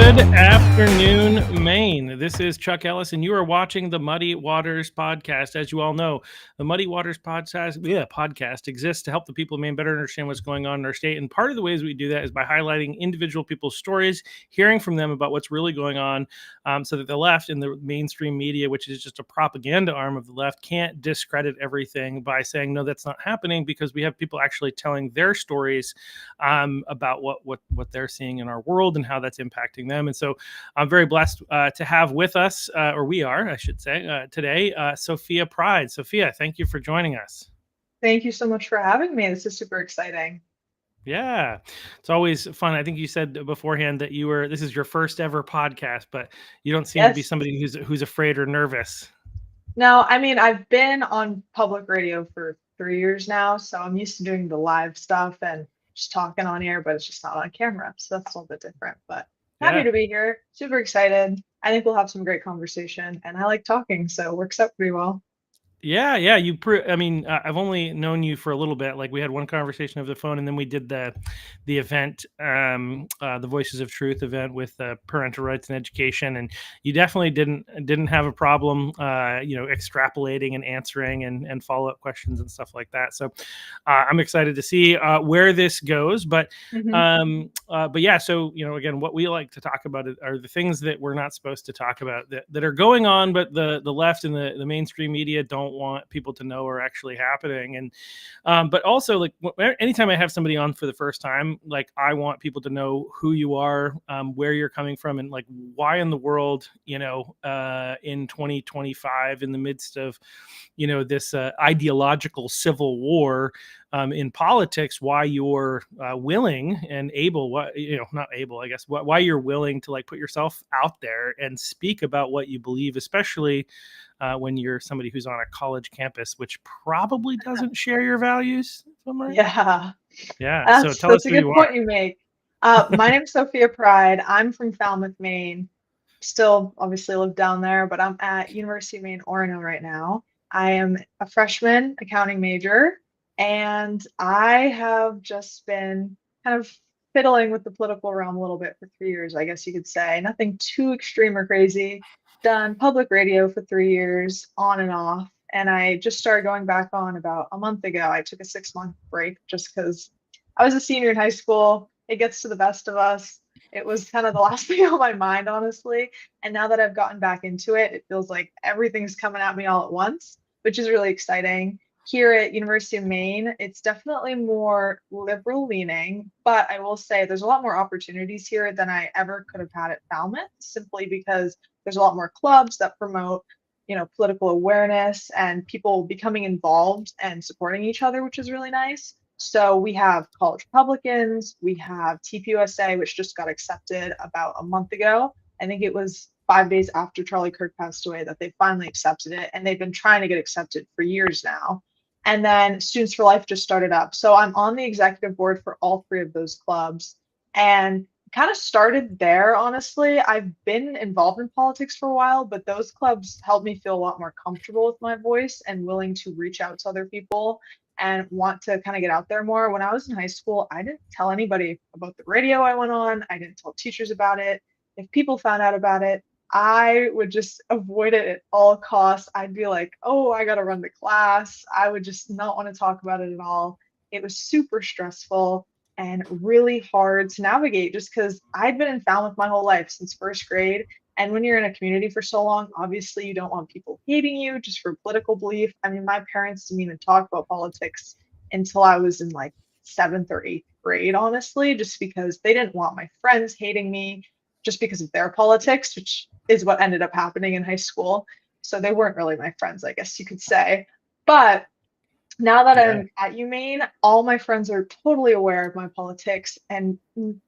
Good afternoon, Maine. This is Chuck Ellis, and you are watching the Muddy Waters podcast. As you all know, the Muddy Waters podcast exists to help the people of Maine better understand what's going on in our state. And part of the ways we do that is by highlighting individual people's stories, hearing from them about what's really going on, so that the left and the mainstream media, which is just a propaganda arm of the left, can't discredit everything by saying, no, that's not happening, because we have people actually telling their stories about what they're seeing in our world and how that's impacting them. And so I'm very blessed to have with us, or we are, I should say, today, Sofia Pride. Sofia, thank you for joining us. Thank you so much for having me. This is super exciting. Yeah, it's always fun. I think you said beforehand that this is your first ever podcast, but you don't seem to be Yes. somebody who's afraid or nervous. No, I mean, I've been on public radio for 3 years now, so I'm used to doing the live stuff and just talking on air, but it's just not on camera. So that's a little bit different, but happy Yeah. to be here. Super excited. I think we'll have some great conversation, and I like talking, so it works out pretty well. Yeah. I mean, I've only known you for a little bit. Like, we had one conversation over the phone, and then we did the event, the Voices of Truth event with parental rights and education. And you definitely didn't have a problem, extrapolating and answering and follow up questions and stuff like that. So I'm excited to see where this goes. But Mhm. yeah. So again, what we like to talk about are the things that we're not supposed to talk about that are going on, but the left and the mainstream media don't want people to know are actually happening. And but also, like, anytime I have somebody on for the first time, like, I want people to know who you are, where you're coming from, and like why in the world, in 2025, in the midst of this ideological civil war in politics, why you're willing and able, not able, I guess, why you're willing to like put yourself out there and speak about what you believe, especially when you're somebody who's on a college campus, which probably doesn't share your values. Am I right? Yeah, Yeah. So that's tell us a who good you are. point you make. My name's Sofia Pride. I'm from Falmouth, Maine. Still obviously live down there, but I'm at University of Maine, Orono right now. I am a freshman accounting major, and I have just been kind of fiddling with the political realm a little bit for 3 years, I guess you could say. Nothing too extreme or crazy. Done public radio for 3 years, on and off. And I just started going back on about a month ago. I took a 6 month break just because I was a senior in high school. It gets to the best of us. It was kind of the last thing on my mind, honestly. And now that I've gotten back into it, it feels like everything's coming at me all at once, which is really exciting. Here at University of Maine, it's definitely more liberal leaning, but I will say there's a lot more opportunities here than I ever could have had at Falmouth, simply because there's a lot more clubs that promote, political awareness and people becoming involved and supporting each other, which is really nice. So we have College Republicans, we have TPUSA, which just got accepted about a month ago. I think it was 5 days after Charlie Kirk passed away that they finally accepted it, and they've been trying to get accepted for years now. And then Students for Life just started up. So I'm on the executive board for all three of those clubs. And kind of started there, honestly. I've been involved in politics for a while, but those clubs helped me feel a lot more comfortable with my voice and willing to reach out to other people and want to kind of get out there more. When I was in high school, I didn't tell anybody about the radio I went on. I didn't tell teachers about it. If people found out about it, I would just avoid it at all costs. I'd be like, oh, I got to run the class. I would just not want to talk about it at all. It was super stressful and really hard to navigate just because I'd been in Falmouth my whole life since first grade. And when you're in a community for so long, obviously you don't want people hating you just for political belief. I mean, my parents didn't even talk about politics until I was in like seventh or eighth grade, honestly, just because they didn't want my friends hating me just because of their politics, which is what ended up happening in high school. So they weren't really my friends, I guess you could say. But now that Yeah. I'm at UMaine, all my friends are totally aware of my politics, and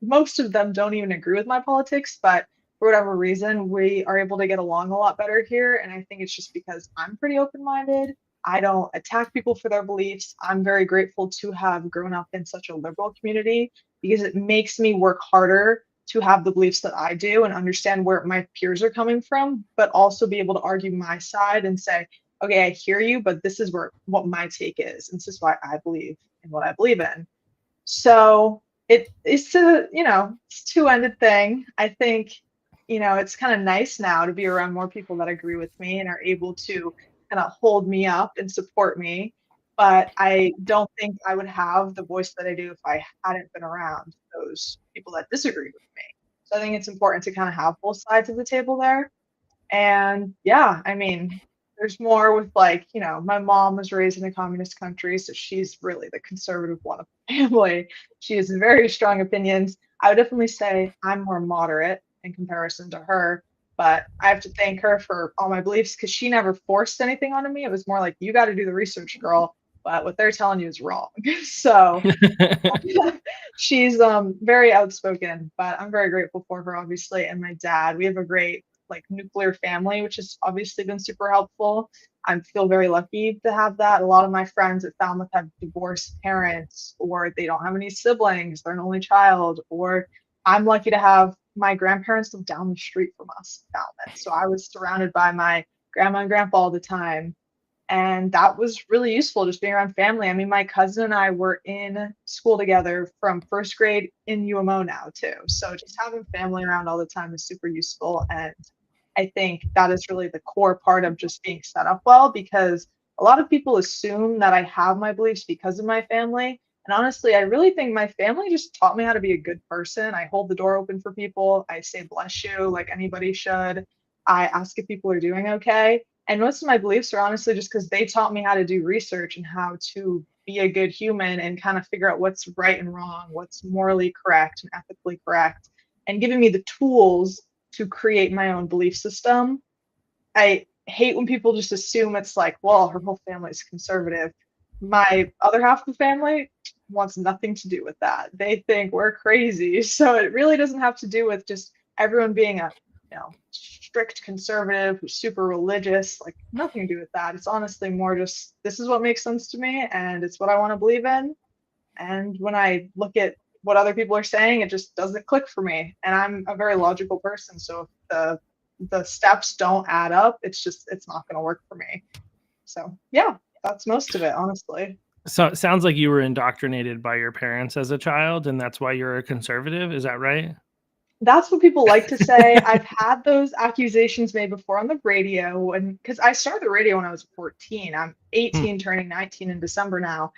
most of them don't even agree with my politics, but for whatever reason, we are able to get along a lot better here. And I think it's just because I'm pretty open minded. I don't attack people for their beliefs. I'm very grateful to have grown up in such a liberal community because it makes me work harder to have the beliefs that I do and understand where my peers are coming from, but also be able to argue my side and say, okay, I hear you, but this is what my take is. And this is why I believe in what I believe in. So it's a two-ended thing. I think it's kind of nice now to be around more people that agree with me and are able to kind of hold me up and support me. But I don't think I would have the voice that I do if I hadn't been around those people that disagreed with me. So I think it's important to kind of have both sides of the table there. And yeah, I mean, there's more with like, my mom was raised in a communist country, so she's really the conservative one of the family. She has very strong opinions. I would definitely say I'm more moderate in comparison to her, but I have to thank her for all my beliefs because she never forced anything onto me. It was more like, you got to do the research, girl, but what they're telling you is wrong. So she's very outspoken, but I'm very grateful for her, obviously, and my dad. We have a great like nuclear family, which has obviously been super helpful. I feel very lucky to have that. A lot of my friends at Falmouth have divorced parents, or they don't have any siblings, they're an only child, or I'm lucky to have my grandparents live down the street from us in Falmouth. So I was surrounded by my grandma and grandpa all the time. And that was really useful, just being around family. I mean, my cousin and I were in school together from first grade in UMO now, too. So just having family around all the time is super useful. And I think that is really the core part of just being set up well, because a lot of people assume that I have my beliefs because of my family. And honestly, I really think my family just taught me how to be a good person. I hold the door open for people. I say bless you like anybody should. I ask if people are doing okay. And most of my beliefs are honestly just because they taught me how to do research and how to be a good human and kind of figure out what's right and wrong, what's morally correct and ethically correct, and giving me the tools to create my own belief system. I hate when people just assume it's like, well, her whole family is conservative. My other half of the family wants nothing to do with that. They think we're crazy. So it really doesn't have to do with just everyone being a strict conservative who's super religious, like nothing to do with that. It's honestly more just this is what makes sense to me and it's what I want to believe in. And when I look at what other people are saying, it just doesn't click for me. And I'm a very logical person. So if the steps don't add up, it's not going to work for me. So yeah, that's most of it, honestly. So it sounds like you were indoctrinated by your parents as a child, and that's why you're a conservative. Is that right? That's what people like to say. I've had those accusations made before on the radio, and because I started the radio when I was 14. I'm 18, turning 19 in December now.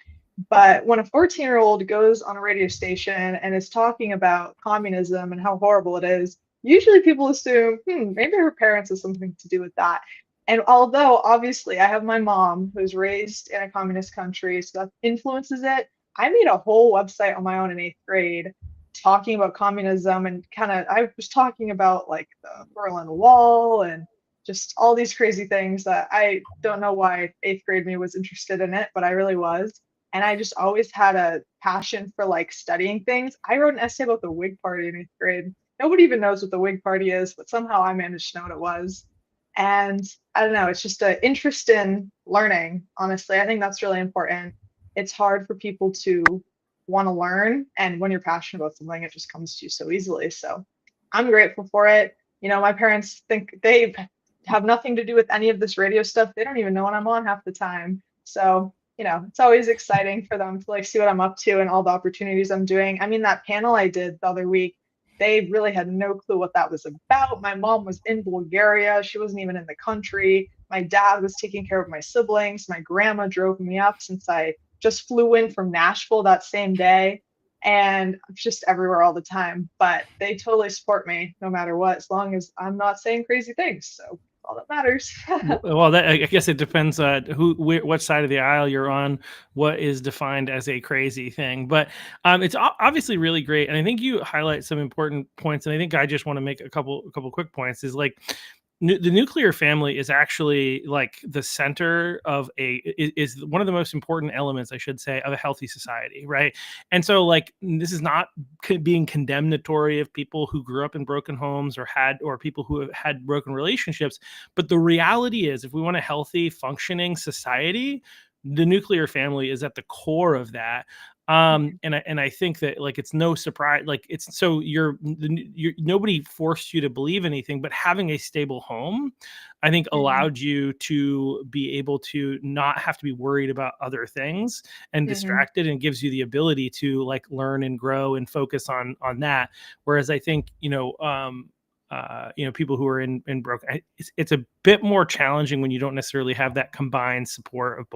But when a 14-year-old goes on a radio station and is talking about communism and how horrible it is, usually people assume, maybe her parents has something to do with that. And although obviously I have my mom who's raised in a communist country, so that influences it, I made a whole website on my own in 8th grade talking about communism and I was talking about like the Berlin Wall and just all these crazy things that I don't know why 8th grade me was interested in it, but I really was. And I just always had a passion for like studying things. I wrote an essay about the Whig Party in 8th grade. Nobody even knows what the Whig Party is, but somehow I managed to know what it was. And I don't know, it's just an interest in learning, honestly. I think that's really important. It's hard for people to want to learn. And when you're passionate about something, it just comes to you so easily. So I'm grateful for it. My parents think they have nothing to do with any of this radio stuff. They don't even know what I'm on half the time. So, it's always exciting for them to like see what I'm up to and all the opportunities I'm doing. I mean, that panel I did the other week, they really had no clue what that was about. My mom was in Bulgaria. She wasn't even in the country. My dad was taking care of my siblings. My grandma drove me up since I just flew in from Nashville that same day. And I'm just everywhere all the time. But they totally support me no matter what, as long as I'm not saying crazy things. So all that matters. Well, I guess it depends what side of the aisle you're on, what is defined as a crazy thing. But it's obviously really great, and I think you highlight some important points. And I think I just want to make a couple quick points. Is like the nuclear family is actually like the center of is one of the most important elements, I should say, of a healthy society, right? And so like this is not being condemnatory of people who grew up in broken homes or people who have had broken relationships, but the reality is if we want a healthy functioning society, the nuclear family is at the core of that. And I think that like it's no surprise, like it's so nobody forced you to believe anything, but having a stable home, I think allowed you to be able to not have to be worried about other things and distracted, and gives you the ability to like learn and grow and focus on that. Whereas I think people who are in broke. It's a bit more challenging when you don't necessarily have that combined support of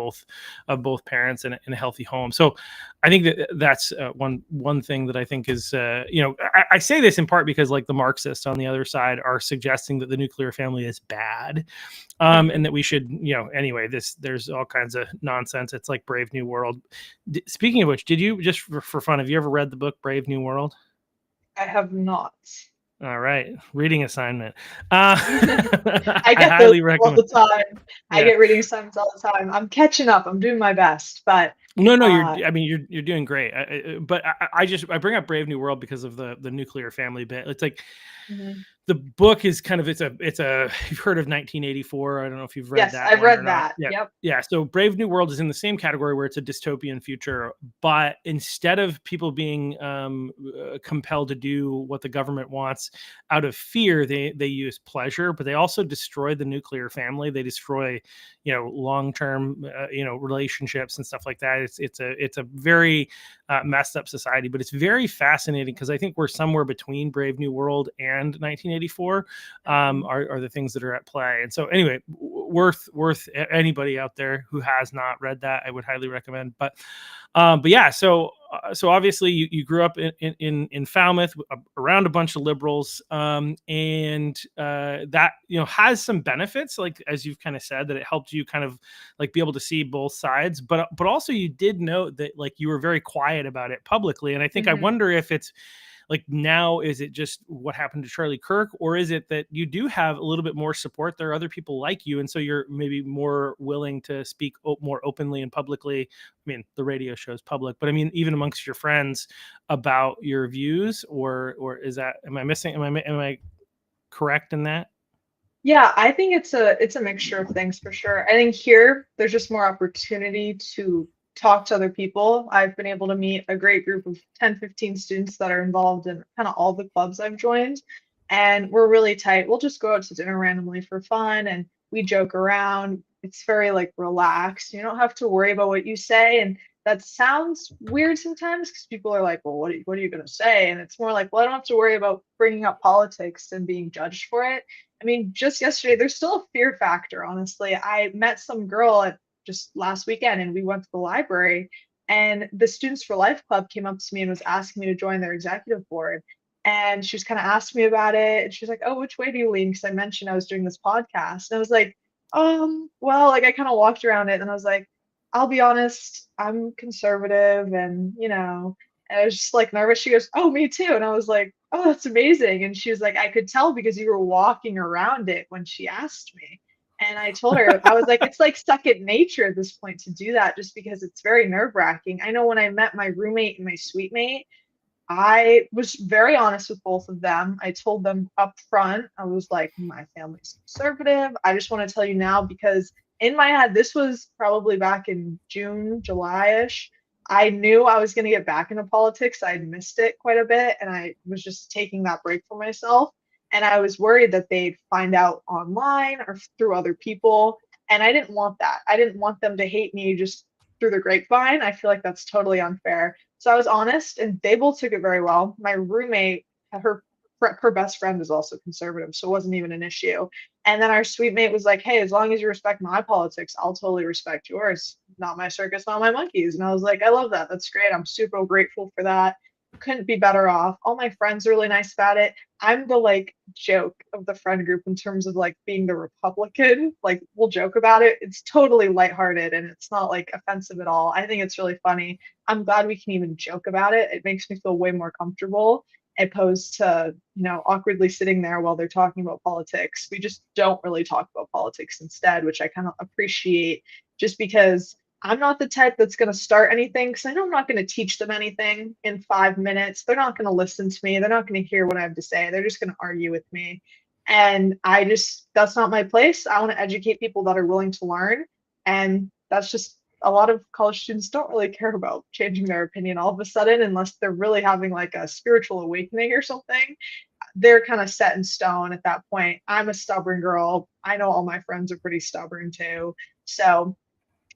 both parents in a healthy home. So I think that's one thing that I think is, I say this in part because like the Marxists on the other side are suggesting that the nuclear family is bad, and that we should, anyway, there's all kinds of nonsense. It's like Brave New World. Speaking of which, did you, just for fun, have you ever read the book Brave New World? I have not. All right, reading assignment. Uh, I I get those highly all recommend. the time. I Yeah. get reading assignments all the time. I'm catching up. I'm doing my best, but No, you're. uh, I mean, you're doing great. But I bring up Brave New World because of the nuclear family bit. It's like mhm. the book is kind of, it's a you've heard of 1984. I don't know if you've read Yes, that I've one or read not. that. Yeah. Yep. Yeah. So Brave New World is in the same category where it's a dystopian future, but instead of people being compelled to do what the government wants out of fear, they use pleasure, but they also destroy the nuclear family. They destroy, long-term, relationships and stuff like that. It's a very messed up society, but it's very fascinating because I think we're somewhere between Brave New World and 1984, Mhm. are the things that are at play. And so anyway, worth anybody out there who has not read that, I would highly recommend. But yeah, so obviously you grew up in Falmouth, around a bunch of liberals, and that has some benefits, like as you've kind of said, that it helped you kind of like be able to see both sides, but also you did note that like you were very quiet about it publicly, and I Mhm. wonder if it's like now, is it just what happened to Charlie Kirk, or is it that you do have a little bit more support? There are other people like you, and so you're maybe more willing to speak more openly and publicly. I mean, the radio show is public, but I mean, even amongst your friends about your views, or is that, am I missing? Am I correct in that? Yeah, I think it's a mixture of things for sure. I think here there's just more opportunity to talk to other people. I've been able to meet a great group of 10, 15 students that are involved in kind of all the clubs I've joined, and we're really tight. We'll just go out to dinner randomly for fun and we joke around. It's very like relaxed. You don't have to worry about what you say, and that sounds weird sometimes because people are like, "Well, what are you going to say?" And it's more like, "Well, I don't have to worry about bringing up politics and being judged for it." I mean, just yesterday, there's still a fear factor, honestly. I met some girl at just last weekend and we went to the library, and the Students for Life Club came up to me and was asking me to join their executive board. And she was kind of asking me about it. And she was like, "Oh, which way do you lean?" Because I mentioned I was doing this podcast. And I was like, well, like I kind of walked around it and I was like, "I'll be honest, I'm conservative and, and I was just like nervous." She goes, "Oh, me too." And I was like, "Oh, that's amazing." And she was like, "I could tell because you were walking around it when she asked me." And I told her, I was like, "It's like second nature at this point to do that just because it's very nerve-wracking." I know when I met my roommate and my suite mate, I was very honest with both of them. I told them up front, I was like, "My family's conservative. I just want to tell you now because in my head, this was probably back in June, July-ish. I knew I was going to get back into politics. I'd missed it quite a bit, and I was just taking that break for myself. And I was worried that they'd find out online or through other people. And I didn't want that. I didn't want them to hate me just through the grapevine. I feel like that's totally unfair. So I was honest, and they both took it very well. My roommate, her best friend is also conservative, so it wasn't even an issue. And then our suite mate was like, "Hey, as long as you respect my politics, I'll totally respect yours. Not my circus, not my monkeys." And I was like, "I love that. That's great. I'm super grateful for that. Couldn't be better off." All my friends are really nice about it. I'm the like joke of the friend group in terms of like being the Republican. Like we'll joke about it. It's totally lighthearted and it's not like offensive at all. I think it's really funny. I'm glad we can even joke about it. It makes me feel way more comfortable opposed to, awkwardly sitting there while they're talking about politics. We just don't really talk about politics instead, which I kind of appreciate just because I'm not the type that's going to start anything because I know I'm not going to teach them anything in 5 minutes. They're not going to listen to me. They're not going to hear what I have to say. They're just going to argue with me. And that's not my place. I want to educate people that are willing to learn. And that's just a lot of college students don't really care about changing their opinion all of a sudden unless they're really having like a spiritual awakening or something. They're kind of set in stone at that point. I'm a stubborn girl. I know all my friends are pretty stubborn too. So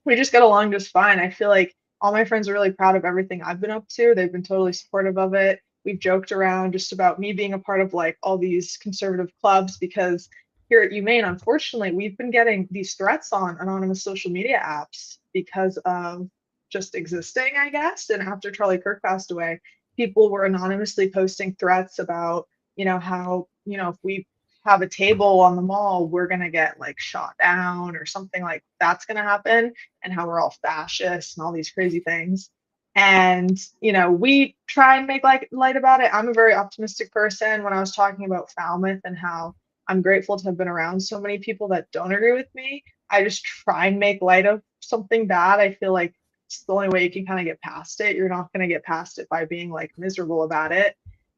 we just get along just fine. I feel like all my friends are really proud of everything I've been up to. They've been totally supportive of it. we've joked around just about me being a part of like all these conservative clubs because here at UMaine, unfortunately, we've been getting these threats on anonymous social media apps because of just existing, I guess. And after Charlie Kirk passed away, people were anonymously posting threats about, how, if we have a table on the mall, we're going to get like shot down or something like that's going to happen, and how we're all fascists and all these crazy things. And, we try and make like light about it. I'm a very optimistic person. When I was talking about Falmouth and how I'm grateful to have been around so many people that don't agree with me, I just try and make light of something bad. I feel like it's the only way you can kind of get past it. You're not going to get past it by being like miserable about it.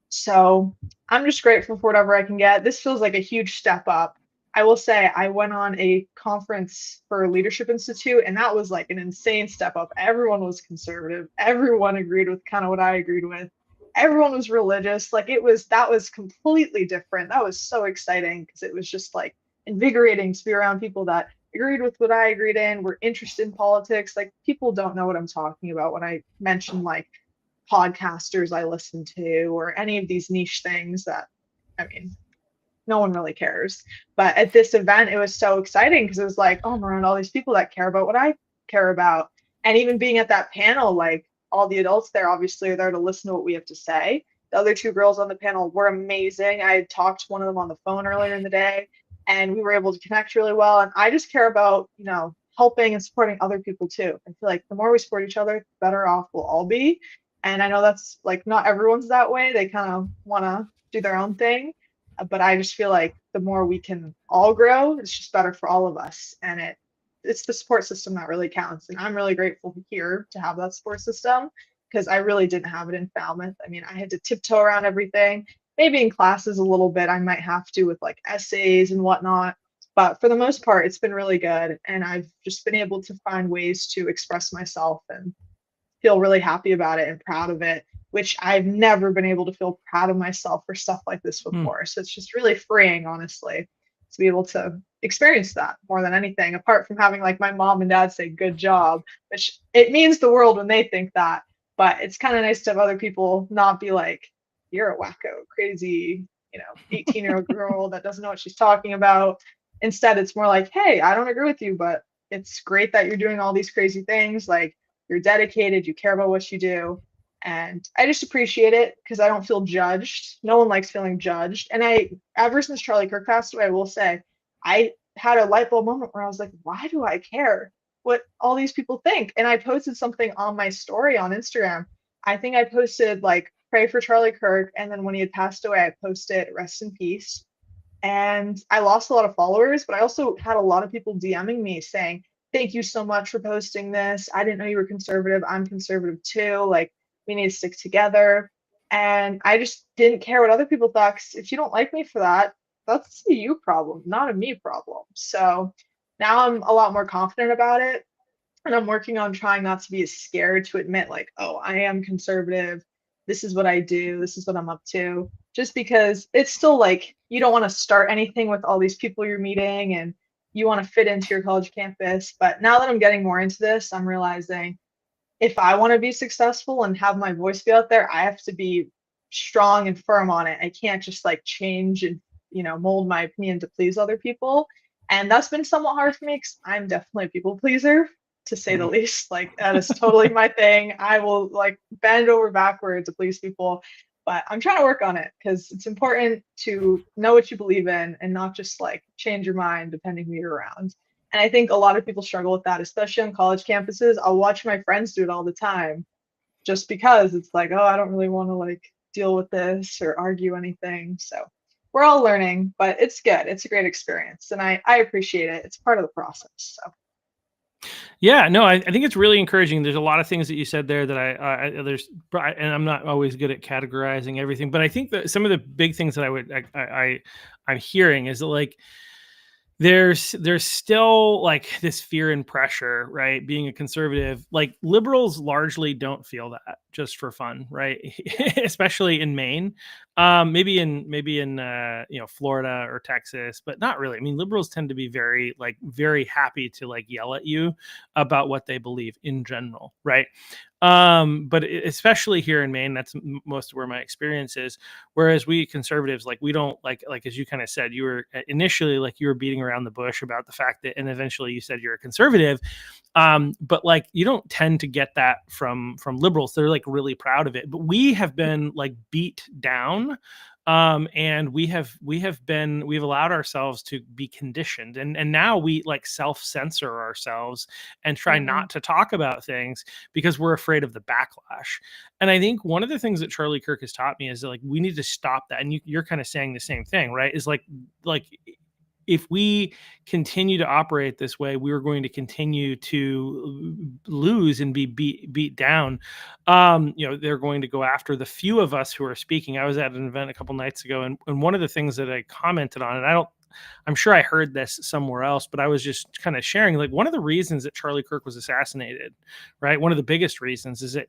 So I'm just grateful for whatever I can get. This feels like a huge step up. I will say I went on a conference for Leadership Institute, and that was like an insane step up. Everyone was conservative. Everyone agreed with kind of what I agreed with. Everyone was religious. Like that was completely different. That was so exciting because it was just like invigorating to be around people that agreed with what I agreed in, were interested in politics. Like people don't know what I'm talking about when I mention like podcasters I listen to or any of these niche things that, I mean, no one really cares. But at this event, it was so exciting because it was like, oh, I'm around all these people that care about what I care about. And even being at that panel, like all the adults there obviously are there to listen to what we have to say. The other two girls on the panel were amazing. I had talked to one of them on the phone earlier in the day, and we were able to connect really well. And I just care about, helping and supporting other people too. I feel like the more we support each other, the better off we'll all be. And I know that's like not everyone's that way. They kind of want to do their own thing. But I just feel like the more we can all grow, it's just better for all of us. And it's the support system that really counts. And I'm really grateful here to have that support system because I really didn't have it in Falmouth. I mean, I had to tiptoe around everything. Maybe in classes a little bit, I might have to with like essays and whatnot. But for the most part, it's been really good. And I've just been able to find ways to express myself and feel really happy about it and proud of it, which I've never been able to feel proud of myself for stuff like this before. So it's just really freeing, honestly, to be able to experience that more than anything, apart from having like my mom and dad say good job, which it means the world when they think that. But it's kind of nice to have other people not be like, you're a wacko, crazy, 18-year-old girl that doesn't know what she's talking about. Instead, it's more like, hey, I don't agree with you, but it's great that you're doing all these crazy things. Like, you're dedicated, you care about what you do. And I just appreciate it because I don't feel judged. No one likes feeling judged. And ever since Charlie Kirk passed away, I will say, I had a light bulb moment where I was like, why do I care what all these people think? And I posted something on my story on Instagram. I think I posted like, pray for Charlie Kirk. And then when he had passed away, I posted rest in peace. And I lost a lot of followers, but I also had a lot of people DMing me saying, thank you so much for posting this. I didn't know you were conservative. I'm conservative too. Like, we need to stick together. And I just didn't care what other people thought. 'Cause if you don't like me for that, that's a you problem, not a me problem. So now I'm a lot more confident about it. And I'm working on trying not to be as scared to admit, like, oh, I am conservative. This is what I do. This is what I'm up to. Just because it's still like you don't want to start anything with all these people you're meeting and you want to fit into your college campus. But now that I'm getting more into this, I'm realizing if I want to be successful and have my voice be out there, I have to be strong and firm on it. I can't just like change and, mold my opinion to please other people. And that's been somewhat hard for me because I'm definitely a people pleaser, to say the least. Like, that is totally my thing. I will like bend over backwards to please people. But I'm trying to work on it because it's important to know what you believe in and not just like change your mind depending who you're around. And I think a lot of people struggle with that, especially on college campuses. I'll watch my friends do it all the time just because it's like, oh, I don't really want to like deal with this or argue anything. So we're all learning, but it's good. It's a great experience. And I appreciate it. It's part of the process. So Yeah, no, I think it's really encouraging. There's a lot of things that you said there that and I'm not always good at categorizing everything, but I think that some of the big things that I'm hearing is that like there's still like this fear and pressure, right? Being a conservative, like liberals largely don't feel that just for fun, right? Especially in Maine, maybe in Florida or Texas, but not really. I mean, liberals tend to be very happy to like yell at you about what they believe in general, right? But especially here in Maine, that's most of where my experience is. Whereas we conservatives, like, we don't like as you kind of said, you were initially like you were beating around the bush about the fact that, and eventually you said you're a conservative. But like you don't tend to get that from liberals. They're like really proud of it. But we have been like beat down, and we've allowed ourselves to be conditioned, and now we like self-censor ourselves and try Mhm. not to talk about things because we're afraid of the backlash. And I think one of the things that Charlie Kirk has taught me is that, like, we need to stop that. And you're kind of saying the same thing, right? Is like if we continue to operate this way, we are going to continue to lose and be beat down. They're going to go after the few of us who are speaking. I was at an event a couple nights ago, and one of the things that I commented on, and I'm sure I heard this somewhere else, but I was just kind of sharing, like, one of the reasons that Charlie Kirk was assassinated, right? One of the biggest reasons is that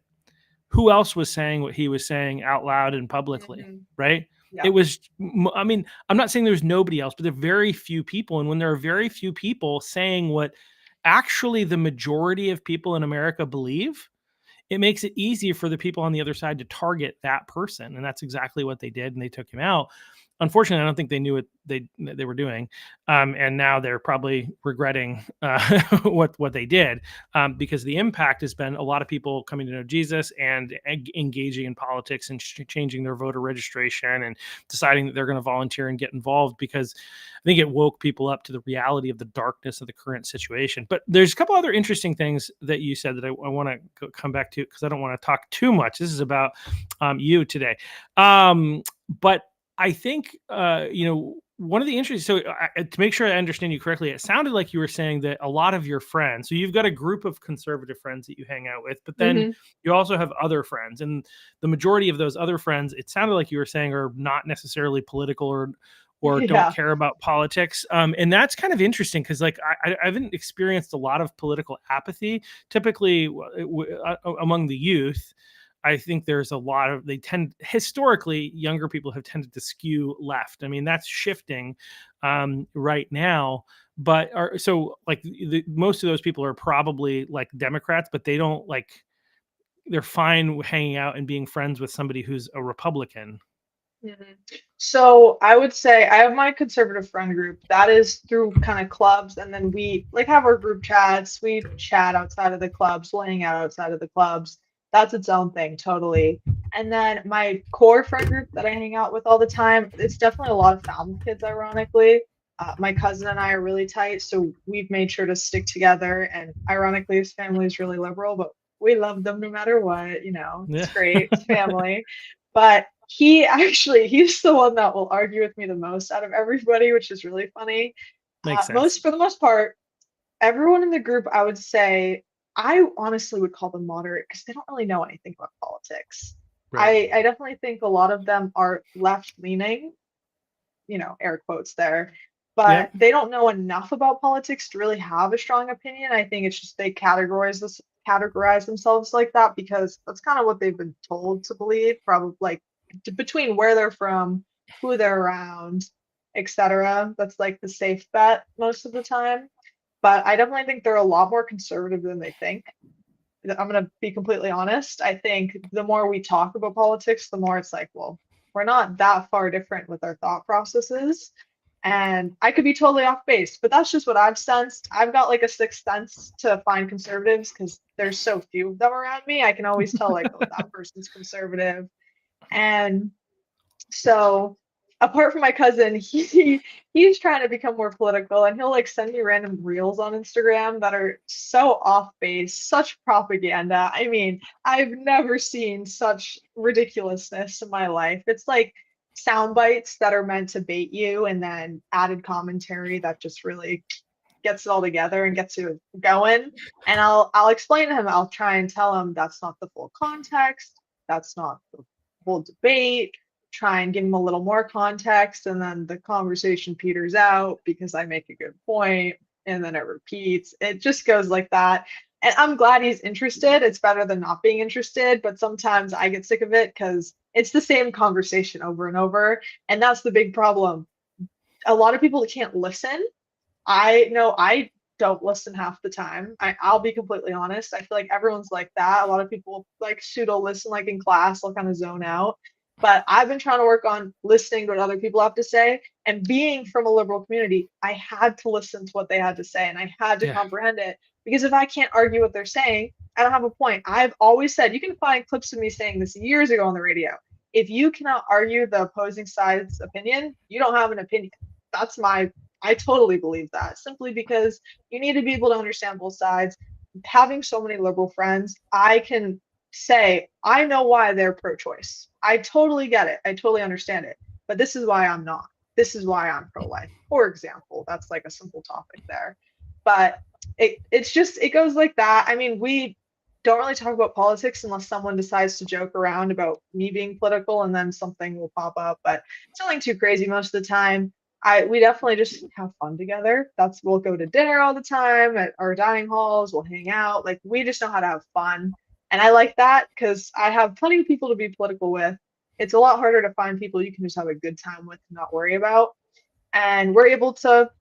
who else was saying what he was saying out loud and publicly, Mhm. right? It Yeah. was, I mean, I'm not saying there's nobody else, but there are very few people. And when there are very few people saying what actually the majority of people in America believe, it makes it easier for the people on the other side to target that person. And that's exactly what they did. And they took him out. Unfortunately, I don't think they knew what they were doing, and now they're probably regretting what they did, because the impact has been a lot of people coming to know Jesus and engaging in politics and changing their voter registration and deciding that they're going to volunteer and get involved, because I think it woke people up to the reality of the darkness of the current situation. But there's a couple other interesting things that you said that I want to come back to, because I don't want to talk too much. This is about you today. But I think, one of the interesting, so to make sure I understand you correctly, it sounded like you were saying that a lot of your friends, so you've got a group of conservative friends that you hang out with, but then Mhm. you also have other friends. And the majority of those other friends, it sounded like you were saying, are not necessarily political or don't Yeah. care about politics. And that's kind of interesting because, like, I haven't experienced a lot of political apathy typically among the youth. I think there's a lot of, they tend, historically, younger people have tended to skew left. I mean, that's shifting right now. But so like most of those people are probably like Democrats, but they don't like, they're fine hanging out and being friends with somebody who's a Republican. Mhm. So I would say I have my conservative friend group that is through kind of clubs, and then we like have our group chats. We chat outside of the clubs, we'll hang out outside of the clubs. That's its own thing, totally. And then my core friend group that I hang out with all the time, it's definitely a lot of family kids, ironically. My cousin and I are really tight, so we've made sure to stick together. And ironically, his family is really liberal, but we love them no matter what. Yeah. It's great, it's family. But he's the one that will argue with me the most out of everybody, which is really funny. Makes sense. Most For the most part, everyone in the group, I would say, I honestly would call them moderate because they don't really know anything about politics. Right. I definitely think a lot of them are left leaning, air quotes there, but Yep. they don't know enough about politics to really have a strong opinion. I think it's just they categorize themselves like that because that's kind of what they've been told to believe, probably like between where they're from, who they're around, etc. That's like the safe bet most of the time. But I definitely think they're a lot more conservative than they think. I'm going to be completely honest. I think the more we talk about politics, the more it's like, well, we're not that far different with our thought processes. And I could be totally off base, but that's just what I've sensed. I've got like a sixth sense to find conservatives because there's so few of them around me. I can always tell, like, oh, that person's conservative. And so apart from my cousin, he's trying to become more political, and he'll like send me random reels on Instagram that are so off base, such propaganda. I mean, I've never seen such ridiculousness in my life. It's like sound bites that are meant to bait you and then added commentary that just really gets it all together and gets you going. And I'll explain to him, I'll try and tell him that's not the full context, that's not the whole debate, try and give him a little more context, and then the conversation peters out because I make a good point and then it repeats. It just goes like that. And I'm glad he's interested. It's better than not being interested, but sometimes I get sick of it because it's the same conversation over and over. And that's the big problem. A lot of people can't listen. I know I don't listen half the time. I'll be completely honest. I feel like everyone's like that. A lot of people like pseudo listen, like in class, they'll kind of zone out. But I've been trying to work on listening to what other people have to say. And being from a liberal community, I had to listen to what they had to say and I had to Yeah. comprehend it. Because if I can't argue what they're saying, I don't have a point. I've always said, you can find clips of me saying this years ago on the radio. If you cannot argue the opposing side's opinion, you don't have an opinion. That's my, I totally believe that simply because you need to be able to understand both sides. Having so many liberal friends, I can say, I know why they're pro choice. I totally get it. I totally understand it. But this is why I'm not. This is why I'm pro life, for example. That's like a simple topic there. But it's just, it goes like that. I mean, we don't really talk about politics unless someone decides to joke around about me being political and then something will pop up, but it's nothing too crazy most of the time. We definitely just have fun together. We'll go to dinner all the time at our dining halls, we'll hang out. Like we just know how to have fun. And I like that because I have plenty of people to be political with. It's a lot harder to find people you can just have a good time with and not worry about. And we're able to,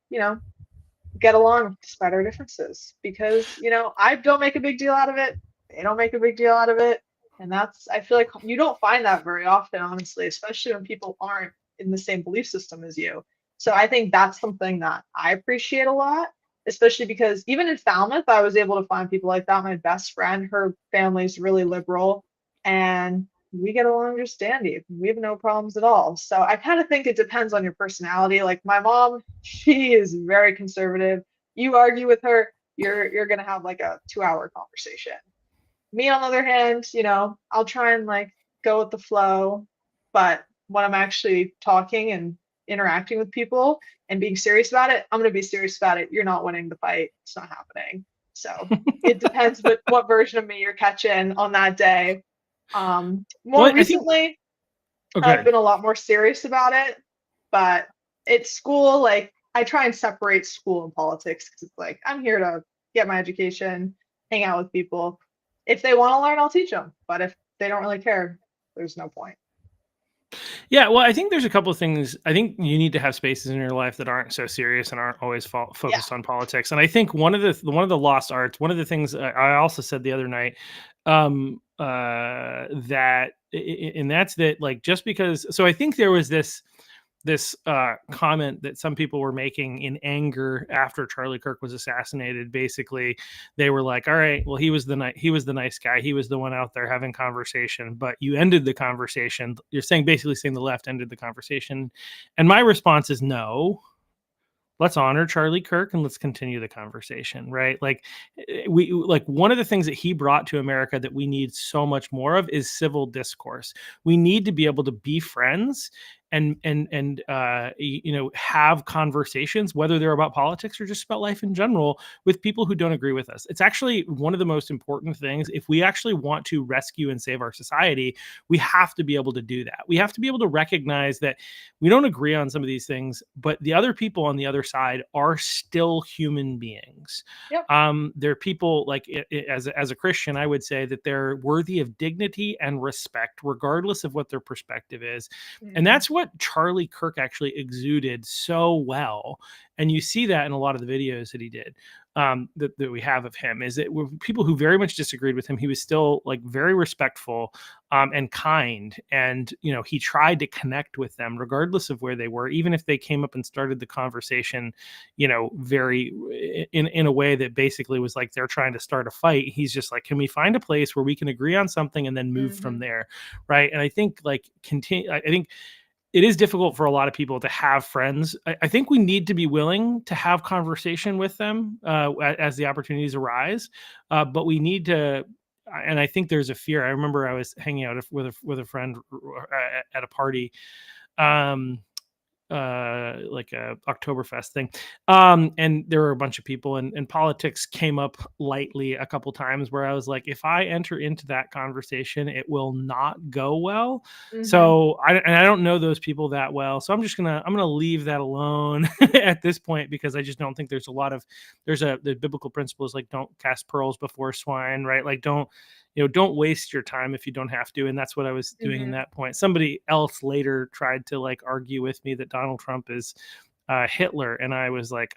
get along despite our differences because, I don't make a big deal out of it. They don't make a big deal out of it. And I feel like you don't find that very often, honestly, especially when people aren't in the same belief system as you. So I think that's something that I appreciate a lot, especially because even in Falmouth, I was able to find people like that. My best friend, her family's really liberal, and we get along just dandy. We have no problems at all. So I kind of think it depends on your personality. Like my mom, she is very conservative. You argue with her, you're gonna have like a 2 hour conversation. Me, on the other hand, I'll try and like go with the flow, but when I'm actually talking and interacting with people and being serious about it, I'm gonna be serious about it. You're not winning the fight. It's not happening. So it depends what version of me you're catching on that day. More Well, I think recently, I've okay. been a lot more serious about it, but it's school. Like I try and separate school and politics because it's like I'm here to get my education, hang out with people. If they want to learn, I'll teach them. But if they don't really care, there's no point. Yeah, well, I think there's a couple of things. I think you need to have spaces in your life that aren't so serious and aren't always Yeah. focused on politics. And I think one of the lost arts, one of the things I also said the other night, and that's that, like, just because. So I think there was this comment that some people were making in anger after Charlie Kirk was assassinated. Basically, they were like, "All right, well, he was the nice guy. He was the one out there having conversation, but you ended the conversation." You're basically saying the left ended the conversation, and my response is no. Let's honor Charlie Kirk and let's continue the conversation, right? Like we like one of the things that he brought to America that we need so much more of is civil discourse. We need to be able to be friends and have conversations, whether they're about politics or just about life in general, with people who don't agree with us. It's actually one of the most important things. If we actually want to rescue and save our society, we have to be able to do that. We have to be able to recognize that we don't agree on some of these things, but the other people on the other side are still human beings. Yep. They're people like as a Christian, I would say that they're worthy of dignity and respect, regardless of what their perspective is. And Mm-hmm. that's what Charlie Kirk actually exuded so well. And you see that in a lot of the videos that he did, that we have of him, is that people who very much disagreed with him, he was still like very respectful and kind. And, he tried to connect with them regardless of where they were, even if they came up and started the conversation, very in a way that basically was like they're trying to start a fight. He's just like, can we find a place where we can agree on something and then move from Mm-hmm. there? Right. And I think I think it is difficult for a lot of people to have friends. I think we need to be willing to have conversation with them as the opportunities arise, but we need to. And I think there's a fear. I remember I was hanging out with a friend at a party, um, like a Oktoberfest thing. And there were a bunch of people and politics came up lightly a couple times where I was like, if I enter into that conversation, it will not go well. Mm-hmm. So I don't know those people that well. So I'm gonna leave that alone at this point, because I just don't think the biblical principle is like, don't cast pearls before swine, right? Like don't waste your time if you don't have to. And that's what I was doing in Mm-hmm. that point. Somebody else later tried to like argue with me that Donald Trump is Hitler, and I was like,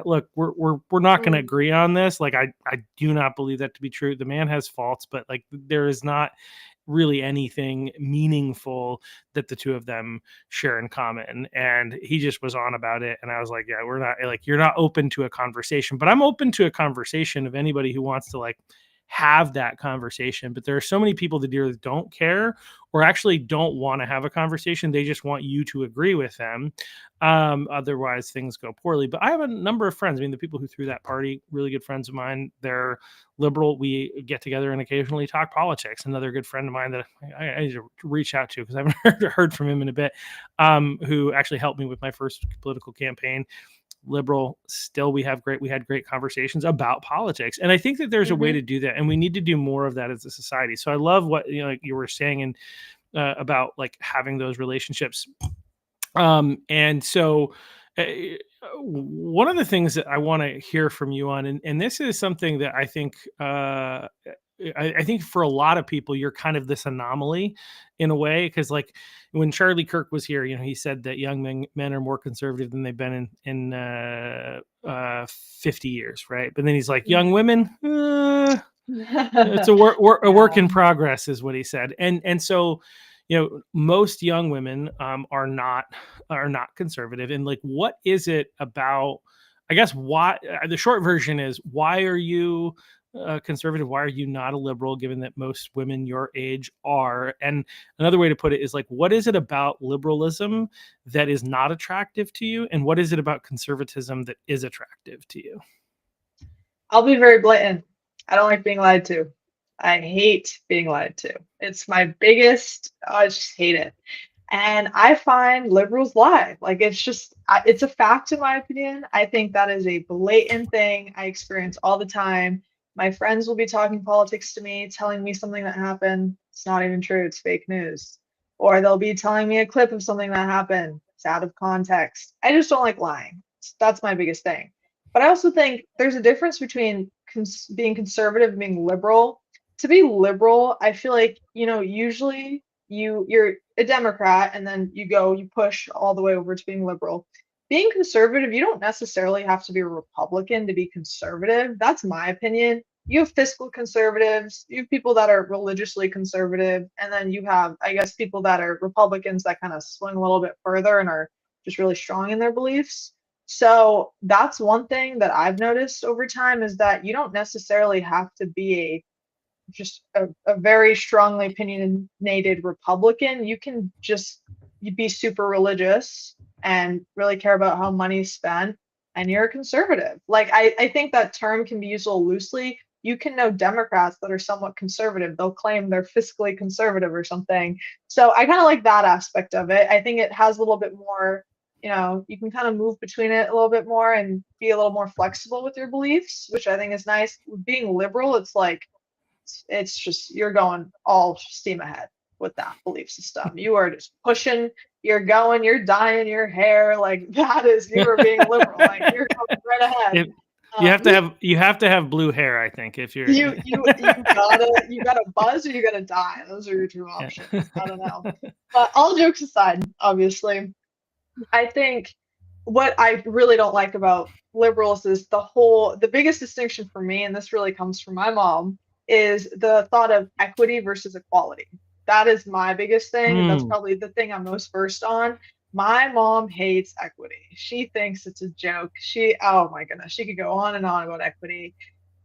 look, we're not going to Mm. agree on this. Like, I do not believe that to be true. The man has faults, but like there is not really anything meaningful that the two of them share in common. And he just was on about it, and I was like, yeah, we're not, like, you're not open to a conversation, but I'm open to a conversation of anybody who wants to like have that conversation. But there are so many people that either don't care or actually don't want to have a conversation. They just want you to agree with them. Otherwise, things go poorly. But I have a number of friends. I mean, the people who threw that party, really good friends of mine, they're liberal. We get together and occasionally talk politics. Another good friend of mine that I need to reach out to because I haven't heard from him in a bit, who actually helped me with my first political campaign. Liberal, still we had great conversations about politics, and I think that there's a way Hmm. to do that, and we need to do more of that as a society. So I love what, like you were saying, and about like having those relationships. And so uh, one of the things that I want to hear from you on, and this is something that I think I think for a lot of people, you're kind of this anomaly in a way, because like when Charlie Kirk was here, he said that young men are more conservative than they've been in 50 years, right? But then he's like, young women, it's a work Yeah. in progress, is what he said. And so most young women are not conservative. And like, what is it about, I guess, why, the short version is, why are you conservative? Why are you not a liberal, given that most women your age are? And another way to put it is like, what is it about liberalism that is not attractive to you, and what is it about conservatism that is attractive to you? I'll be very blatant. I don't like being lied to. I hate being lied to. It's my biggest, I just hate it. And I find liberals lie. Like it's a fact in my opinion. I think that is a blatant thing I experience all the time. My friends will be talking politics to me, telling me something that happened. It's not even true. It's fake news. Or they'll be telling me a clip of something that happened. It's out of context. I just don't like lying. That's my biggest thing. But I also think there's a difference between being conservative and being liberal. To be liberal, I feel like, usually you're a Democrat and then you push all the way over to being liberal. Being conservative, you don't necessarily have to be a Republican to be conservative. That's my opinion. You have fiscal conservatives, you have people that are religiously conservative, and then you have, I guess, people that are Republicans that kind of swing a little bit further and are just really strong in their beliefs. So that's one thing that I've noticed over time is that you don't necessarily have to be a very strongly opinionated Republican. You can just be super religious and really care about how money's spent, and you're a conservative. Like I think that term can be used a little loosely. You can know Democrats that are somewhat conservative. They'll claim they're fiscally conservative or something. So I kind of like that aspect of it. I think it has a little bit more, you can kind of move between it a little bit more and be a little more flexible with your beliefs, which I think is nice. Being liberal, it's like it's just you're going all steam ahead with that belief system. You are just pushing, you're going, you're dyeing your hair. Like that is you are being liberal. Like you're going right ahead. If you have to Me, have you have to have blue hair, I think, if you're you gotta buzz or you gotta die. Those are your two yeah. options. I don't know. But all jokes aside, obviously, I think what I really don't like about liberals is the biggest distinction for me, and this really comes from my mom, is the thought of equity versus equality. That is my biggest thing, and that's Mm. probably the thing I'm most versed on. My mom hates equity. She thinks it's a joke. Oh my goodness, she could go on and on about equity.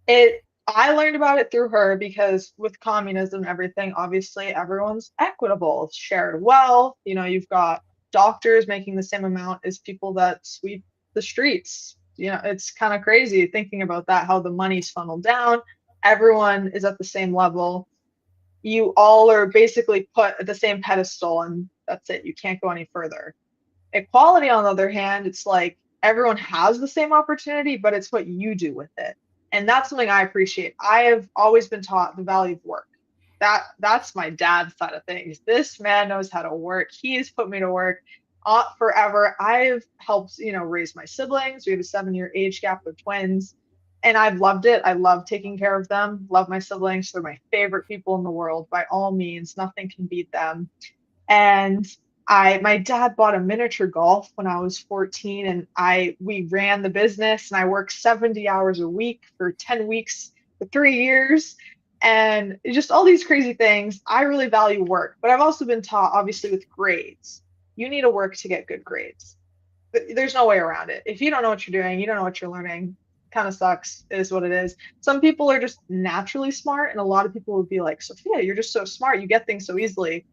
I learned about it through her because with communism and everything, obviously everyone's equitable, shared wealth. You've got doctors making the same amount as people that sweep the streets. It's kind of crazy thinking about that, how the money's funneled down. Everyone is at the same level. You all are basically put at the same pedestal, and that's it. You can't go any further. Equality, on the other hand, it's like everyone has the same opportunity, but it's what you do with it. And that's something I appreciate. I have always been taught the value of work. That's my dad's side of things. This man knows how to work. He has put me to work forever. I've helped, raise my siblings. We have a 7-year age gap with twins. And I've loved it. I love taking care of them. Love my siblings. They're my favorite people in the world by all means. Nothing can beat them. And My dad bought a miniature golf when I was 14, and we ran the business, and I worked 70 hours a week for 10 weeks for 3 years, and just all these crazy things. I really value work, but I've also been taught, obviously, with grades. You need to work to get good grades. There's no way around it. If you don't know what you're doing, you don't know what you're learning. Kind of sucks. It is what it is. Some people are just naturally smart, and a lot of people would be like, Sophia, you're just so smart. You get things so easily.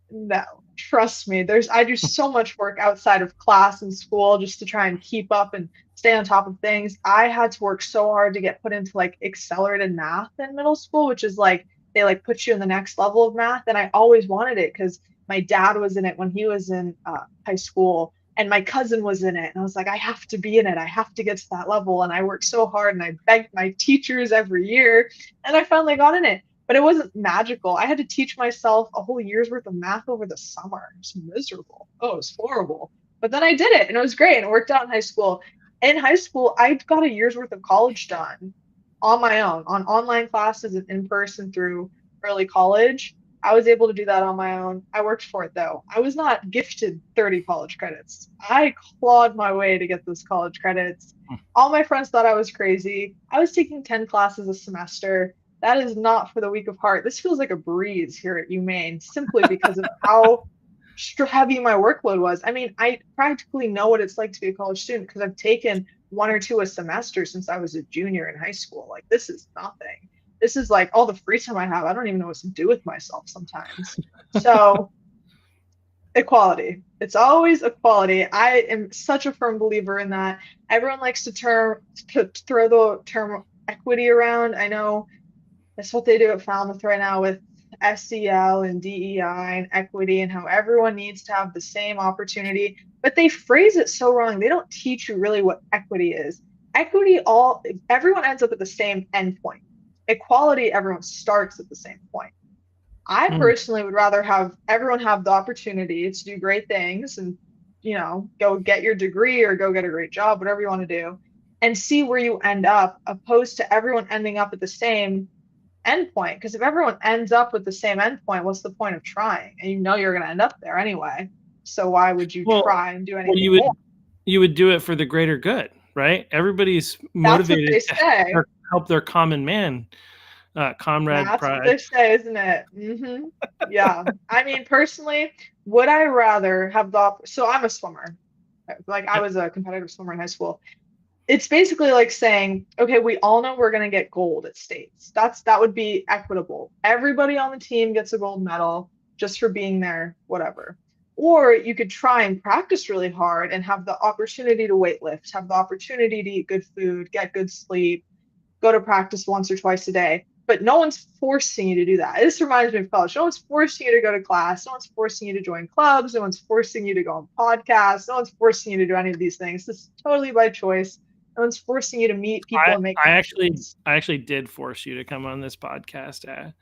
No, trust me. I do so much work outside of class and school just to try and keep up and stay on top of things. I had to work so hard to get put into like accelerated math in middle school, which is like they like put you in the next level of math. And I always wanted it because my dad was in it when he was in high school, and my cousin was in it. And I was like, I have to be in it. I have to get to that level. And I worked so hard, and I begged my teachers every year, and I finally got in it, but it wasn't magical. I had to teach myself a whole year's worth of math over the summer. It was miserable. Oh, it was horrible. But then I did it, and it was great, and it worked out in high school. In high school, I got a year's worth of college done on my own, on online classes and in person through early college. I was able to do that on my own. I worked for it though. I was not gifted 30 college credits. I clawed my way to get those college credits. All my friends thought I was crazy. I was taking 10 classes a semester. That is not for the weak of heart. This feels like a breeze here at UMaine simply because of how heavy my workload was. I mean, I practically know what it's like to be a college student because I've taken one or two a semester since I was a junior in high school. Like, this is nothing. This is like all the free time I have. I don't even know what to do with myself sometimes. So, equality. It's always equality. I am such a firm believer in that. Everyone likes to throw the term equity around. I know that's what they do at Falmouth right now with SEL and DEI and equity, and how everyone needs to have the same opportunity, but they phrase it so wrong. They don't teach you really what equity is. Equity, everyone ends up at the same endpoint. Equality, everyone starts at the same point. I Mm. personally would rather have everyone have the opportunity to do great things and, go get your degree or go get a great job, whatever you want to do, and see where you end up, opposed to everyone ending up at the same endpoint. Because if everyone ends up with the same endpoint, what's the point of trying? And you know you're going to end up there anyway. So why would you Well, try and do well, anything more? you would do it for the greater good, right? Everybody's That's what motivated they to say. help their common man, comrade That's what Pride. they say, isn't it? Yeah. I mean, personally, would I rather have so I'm a swimmer. Like I Yep. was a competitive swimmer in high school. It's basically like saying, okay, we all know we're going to get gold at states. That would be equitable. Everybody on the team gets a gold medal just for being there, whatever. Or you could try and practice really hard and have the opportunity to weight lift, have the opportunity to eat good food, get good sleep, go to practice once or twice a day. But no one's forcing you to do that. This reminds me of college. No one's forcing you to go to class. No one's forcing you to join clubs. No one's forcing you to go on podcasts. No one's forcing you to do any of these things. This is totally by choice. No one's forcing you to meet people I and make I actually connections. I actually did force you to come on this podcast.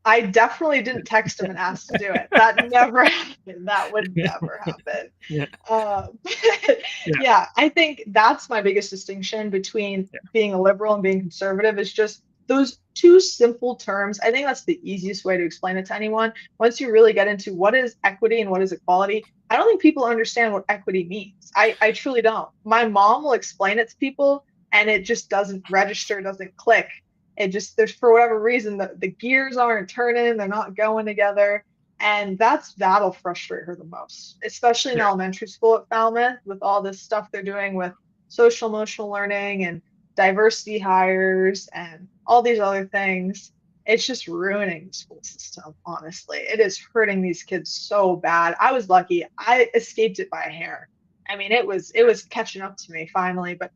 I definitely didn't text him and ask to do it. That never happened. That would never happen. Yeah, yeah, Yeah, I think that's my biggest distinction between yeah, being a liberal and being conservative is just those two simple terms. I think that's the easiest way to explain it to anyone. Once you really get into what is equity and what is equality, I don't think people understand what equity means. I truly don't. My mom will explain it to people, and it just doesn't register, doesn't click. It just, there's for whatever reason, the gears aren't turning, they're not going together. And that'll frustrate her the most, especially in yeah. elementary school at Falmouth with all this stuff they're doing with social emotional learning and diversity hires and all these other things. It's just ruining the school system, honestly. It is hurting these kids so bad. I was lucky. I escaped it by a hair. I mean, it was catching up to me finally, but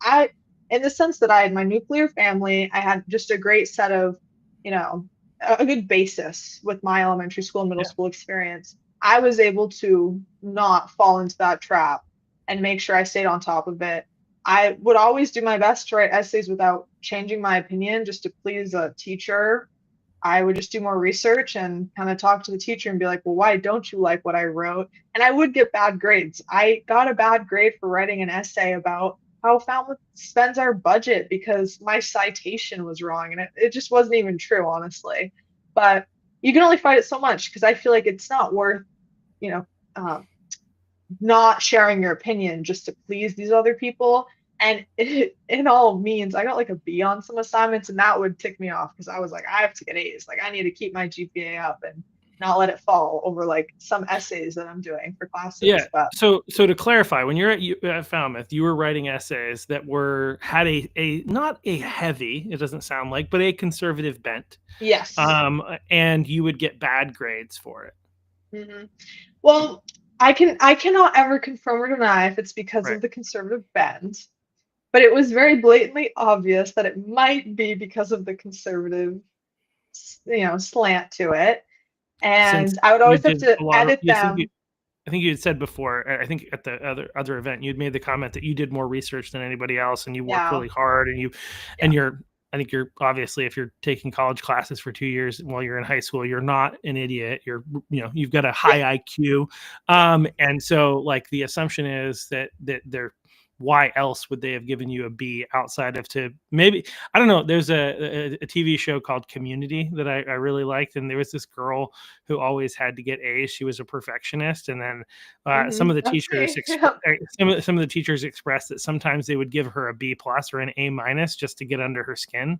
in the sense that I had my nuclear family, I had just a great set of, you know, a good basis with my elementary school and middle Yeah. school experience. I was able to not fall into that trap and make sure I stayed on top of it. I would always do my best to write essays without changing my opinion just to please a teacher. I would just do more research and kind of talk to the teacher and be like, well, why don't you like what I wrote? And I would get bad grades. I got a bad grade for writing an essay about how Falmouth spends our budget because my citation was wrong. And it just wasn't even true, honestly. But you can only fight it so much because I feel like it's not worth, you know, not sharing your opinion just to please these other people. And in all means, I got like a B on some assignments, and that would tick me off because I was like, I have to get A's. Like, I need to keep my GPA up and not let it fall over like some essays that I'm doing for Yeah. classes. But So to clarify, when you're at Falmouth, you were writing essays that had a not a heavy, it doesn't sound like, but a conservative bent, yes. and you would get bad grades for it. Hmm. Well, I cannot ever confirm or deny if it's because Right. of the conservative bend, but it was very blatantly obvious that it might be because of the conservative, slant to it. Since And I would you always have did to a lot of, edit them. I think you had said before, I think at the other event, you'd made the comment that you did more research than anybody else, and you worked Yeah, really hard, yeah. and you're, I think you're obviously, if you're taking college classes for 2 years while you're in high school, you're not an idiot. You've got a Yeah, high IQ, yeah. and so like the assumption is that they're, why else would they have given you a B outside of, to maybe, I don't know. There's a TV show called Community that I really liked, and there was this girl who always had to get A's. She was a perfectionist, and then some of the That's teachers me. Yeah. some of the teachers expressed that sometimes they would give her a B plus or an A minus just to get under her skin.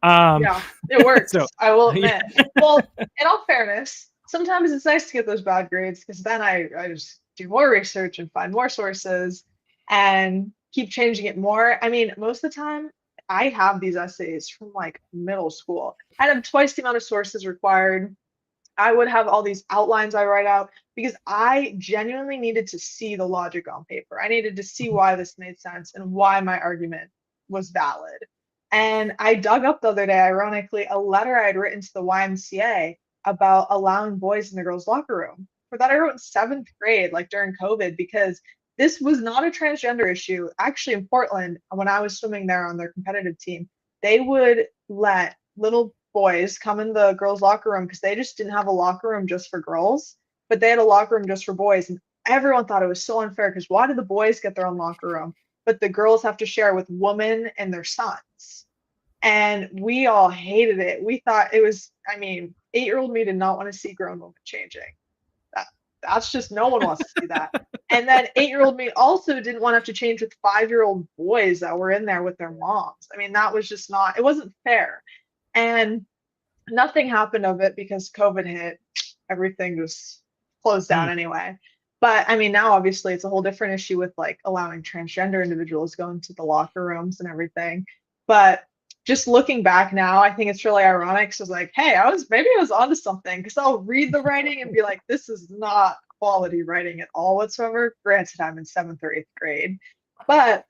Um, Yeah, it so works, I will yeah, admit. Well, in all fairness, sometimes it's nice to get those bad grades because then I just do more research and find more sources and keep changing it more. I mean, most of the time, I have these essays from like middle school. I have twice the amount of sources required. I would have all these outlines I write out because I genuinely needed to see the logic on paper. I needed to see why this made sense and why my argument was valid. And I dug up the other day, ironically, a letter I had written to the YMCA about allowing boys in the girls' locker room. For that, I wrote in seventh grade, like during COVID, because this was not a transgender issue. Actually, in Portland, when I was swimming there on their competitive team, they would let little boys come in the girls' locker room because they just didn't have a locker room just for girls, but they had a locker room just for boys. And everyone thought it was so unfair because why do the boys get their own locker room, but the girls have to share with women and their sons? And we all hated it. We thought it was, I mean, 8-year-old me did not want to see grown women changing. That, that's just, no one wants to see that. And then 8-year-old me also didn't want to have to change with 5-year-old boys that were in there with their moms. I mean, that was just not, it wasn't fair. And nothing happened of it because COVID hit. Everything just closed down mm, anyway. But I mean, now obviously it's a whole different issue with like allowing transgender individuals go into the locker rooms and everything. But just looking back now, I think it's really ironic. So it's like, hey, maybe I was onto something because I'll read the writing and be like, this is not quality writing at all whatsoever. Granted, I'm in seventh or eighth grade, but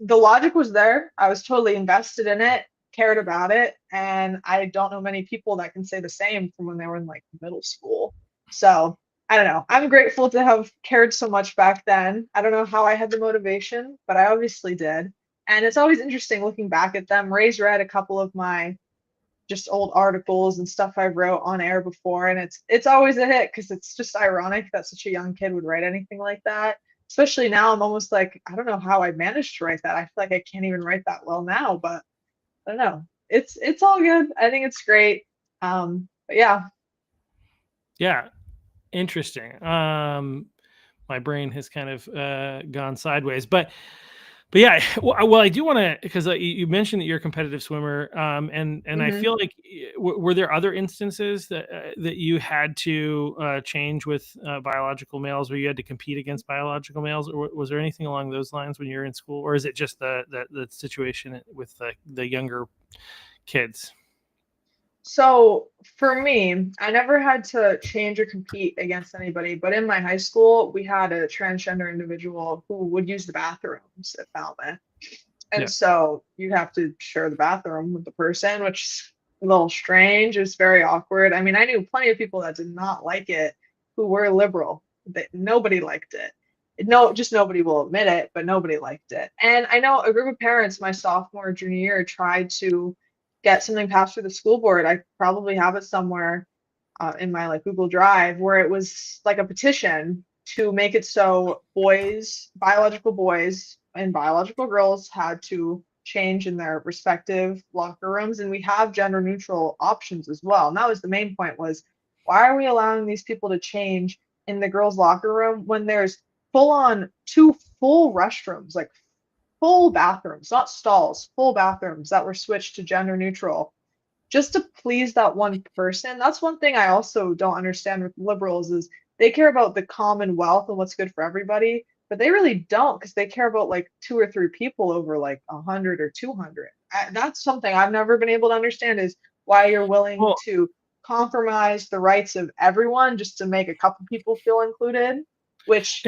the logic was there. I was totally invested in it, cared about it, and I don't know many people that can say the same from when they were in like middle school. So I don't know. I'm grateful to have cared so much back then. I don't know how I had the motivation, but I obviously did. And it's always interesting looking back at them. Ray's read a couple of my just old articles and stuff I wrote on air before, and it's always a hit because it's just ironic that such a young kid would write anything like that. Especially now, I'm almost like, I don't know how I managed to write that. I feel like I can't even write that well now, but I don't know. It's all good. I think it's great. But yeah. yeah, interesting. My brain has kind of gone sideways, but yeah, well, I do want to, because you mentioned that you're a competitive swimmer, and I Hmm. feel like were there other instances that you had to change with biological males, where you had to compete against biological males, or was there anything along those lines when you were in school, or is it just the situation with the younger kids? So for me, I never had to change or compete against anybody, but in my high school, we had a transgender individual who would use the bathrooms at Falmouth. And Yeah. so you have to share the bathroom with the person, which is a little strange. It's very awkward. I mean, I knew plenty of people that did not like it who were liberal. That nobody liked it. No, just nobody will admit it, but nobody liked it. And I know a group of parents my sophomore, junior year tried to get something passed through the school board. I probably have it somewhere in my like Google Drive where it was like a petition to make it so biological boys and biological girls had to change in their respective locker rooms, and we have gender neutral options as well. And that was the main point was why are we allowing these people to change in the girls' locker room when there's full on two full restrooms, like full bathrooms, not stalls, full bathrooms that were switched to gender neutral just to please that one person. That's one thing I also don't understand with liberals is they care about the commonwealth and what's good for everybody, but they really don't because they care about like two or three people over like 100 or 200. That's something I've never been able to understand is why you're willing Well, to compromise the rights of everyone just to make a couple people feel included, which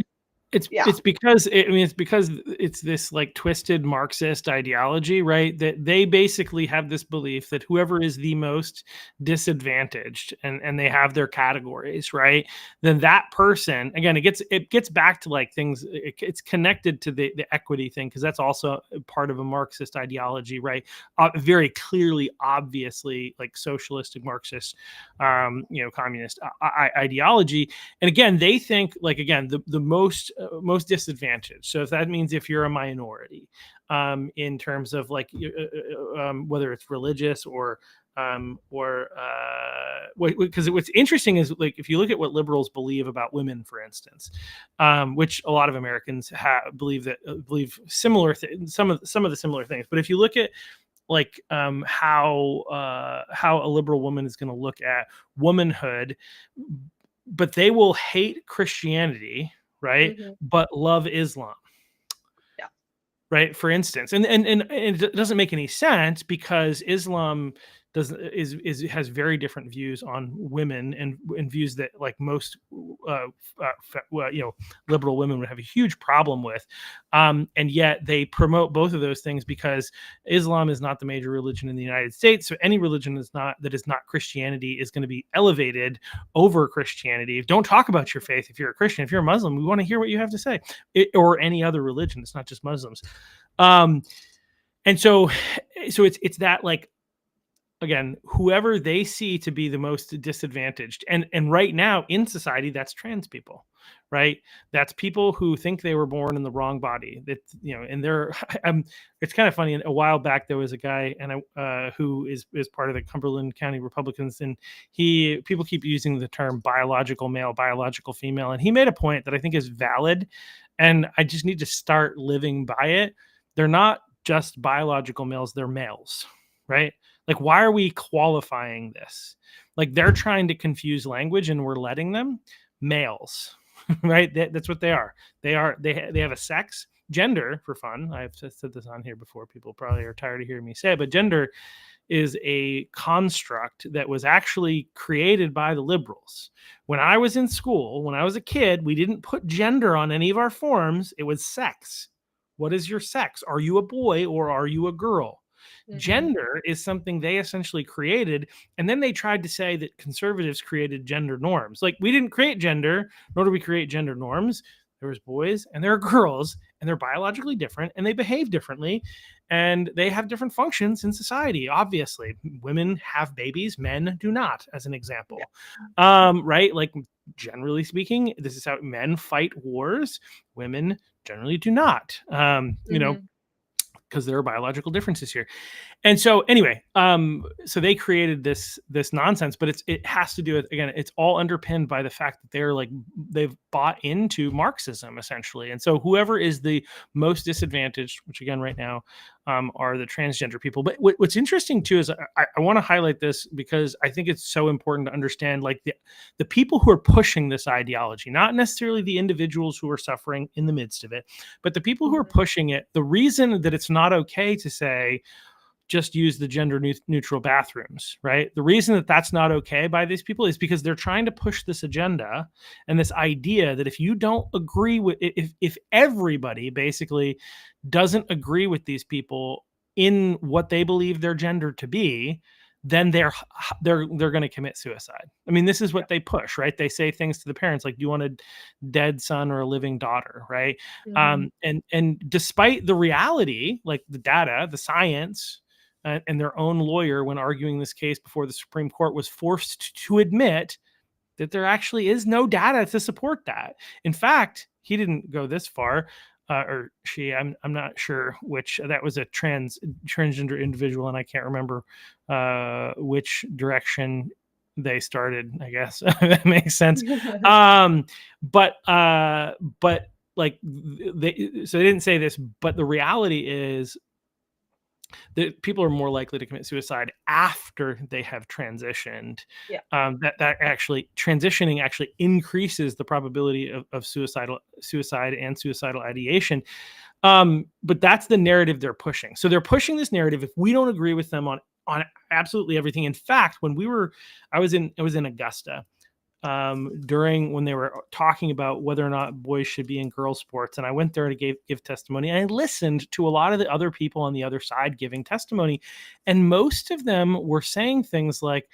yeah. it's because it's because it's this like twisted Marxist ideology, right? That they basically have this belief that whoever is the most disadvantaged, and they have their categories, right? Then that person, again, it gets back to like things. It's connected to the equity thing because that's also part of a Marxist ideology, right? Very clearly, obviously, like socialistic Marxist, communist ideology. And again, they think like again the most disadvantaged. So if that means if you're a minority, in terms of like whether it's religious or because what's interesting is like if you look at what liberals believe about women, for instance, which a lot of Americans believe similar some of the similar things. But if you look at like how a liberal woman is going to look at womanhood, but they will hate Christianity, right? Hmm. But love Islam, Yeah. right? For instance, and it doesn't make any sense because Islam does is has very different views on women and views that like most liberal women would have a huge problem with, and yet they promote both of those things because Islam is not the major religion in the United States, so any religion that is not Christianity is going to be elevated over Christianity. Don't talk about your faith if you're a Christian. If you're a Muslim, we want to hear what you have to say, or any other religion. It's not just Muslims. um and so it's that like again whoever they see to be the most disadvantaged, and right now in society that's trans people, right? That's people who think they were born in the wrong body, that and they're it's kind of funny. A while back there was a guy and who is part of the Cumberland County Republicans, and people keep using the term biological male, biological female, and he made a point that I think is valid, and I just need to start living by it. They're not just biological males, they're males, right? Like, why are we qualifying this? Like, they're trying to confuse language and we're letting them. Males, right? That's what they are. They have a sex, gender for fun. I've said this on here before. People probably are tired of hearing me say it, but gender is a construct that was actually created by the liberals. When I was in school, when I was a kid, we didn't put gender on any of our forms. It was sex. What is your sex? Are you a boy or are you a girl? Hmm. Gender is something they essentially created, and then they tried to say that conservatives created gender norms. Like, we didn't create gender, nor do we create gender norms. There was boys and there are girls, and they're biologically different and they behave differently, and they have different functions in society. Obviously, women have babies, men do not, as an Yeah. example. Right? Like, generally speaking, this is how men fight wars. Women generally do not. Hmm. Because there are biological differences here. And so anyway, so they created this nonsense, but it has to do with, again, it's all underpinned by the fact that they've bought into Marxism essentially. And so whoever is the most disadvantaged, which again right now are the transgender people. But what's interesting too is I want to highlight this because I think it's so important to understand like the people who are pushing this ideology, not necessarily the individuals who are suffering in the midst of it, but the people who are Hmm. pushing it. The reason that it's not okay to say just use the gender neutral bathrooms, right? The reason that that's not okay by these people is because they're trying to push this agenda and this idea that if you don't agree with, if everybody basically doesn't agree with these people in what they believe their gender to be, then they're going to commit suicide. I mean, this is Yeah. what they push, right? They say things to the parents like, "Do you want a dead son or a living daughter?" Right? Hmm. And despite the reality, like the data, the science, and their own lawyer, when arguing this case before the Supreme Court, was forced to admit that there actually is no data to support that. In fact, he didn't go this far, or she. I'm not sure which. That was a transgender individual, and I can't remember which direction they started. I guess that makes sense. Um, but like so they didn't say this, but the reality is that people are more likely to commit suicide after they have transitioned. Yeah. That actually transitioning actually increases the probability of suicide and suicidal ideation. But that's the narrative they're pushing. So they're pushing this narrative. If we don't agree with them on absolutely everything, in fact, when I was in Augusta during when they were talking about whether or not boys should be in girls sports, and I went there to give testimony, and I listened to a lot of the other people on the other side giving testimony, and most of them were saying things like,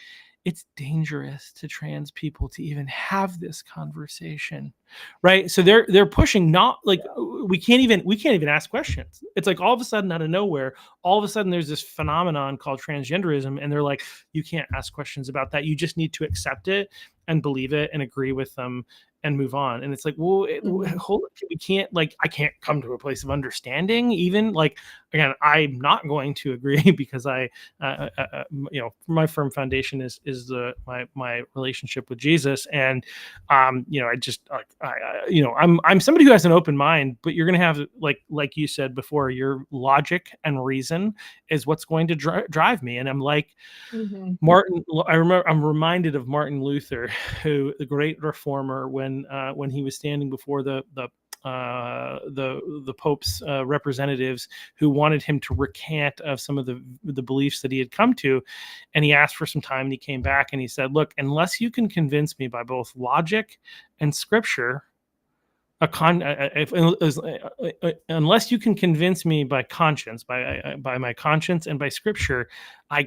it's dangerous to trans people to even have this conversation, right? So they're pushing, not like we can't even ask questions. It's like all of a sudden, out of nowhere, all of a sudden there's this phenomenon called transgenderism, and they're like, you can't ask questions about that, you just need to accept it and believe it and agree with them and move on. And it's like, well, we can't, like, I can't come to a place of understanding. Even like, again, I'm not going to agree because my firm foundation is my relationship with Jesus. And, I just, I'm somebody who has an open mind, but you're going to have, like you said before, your logic and reason is what's going to drive me. And I'm like, I'm reminded of Martin Luther, who, the great reformer, when he was standing before the Pope's representatives, who wanted him to recant of some of the beliefs that he had come to, and he asked for some time, and he came back and he said, "Look, unless you can convince me by both logic and scripture, unless you can convince me by conscience, by my conscience and by scripture, I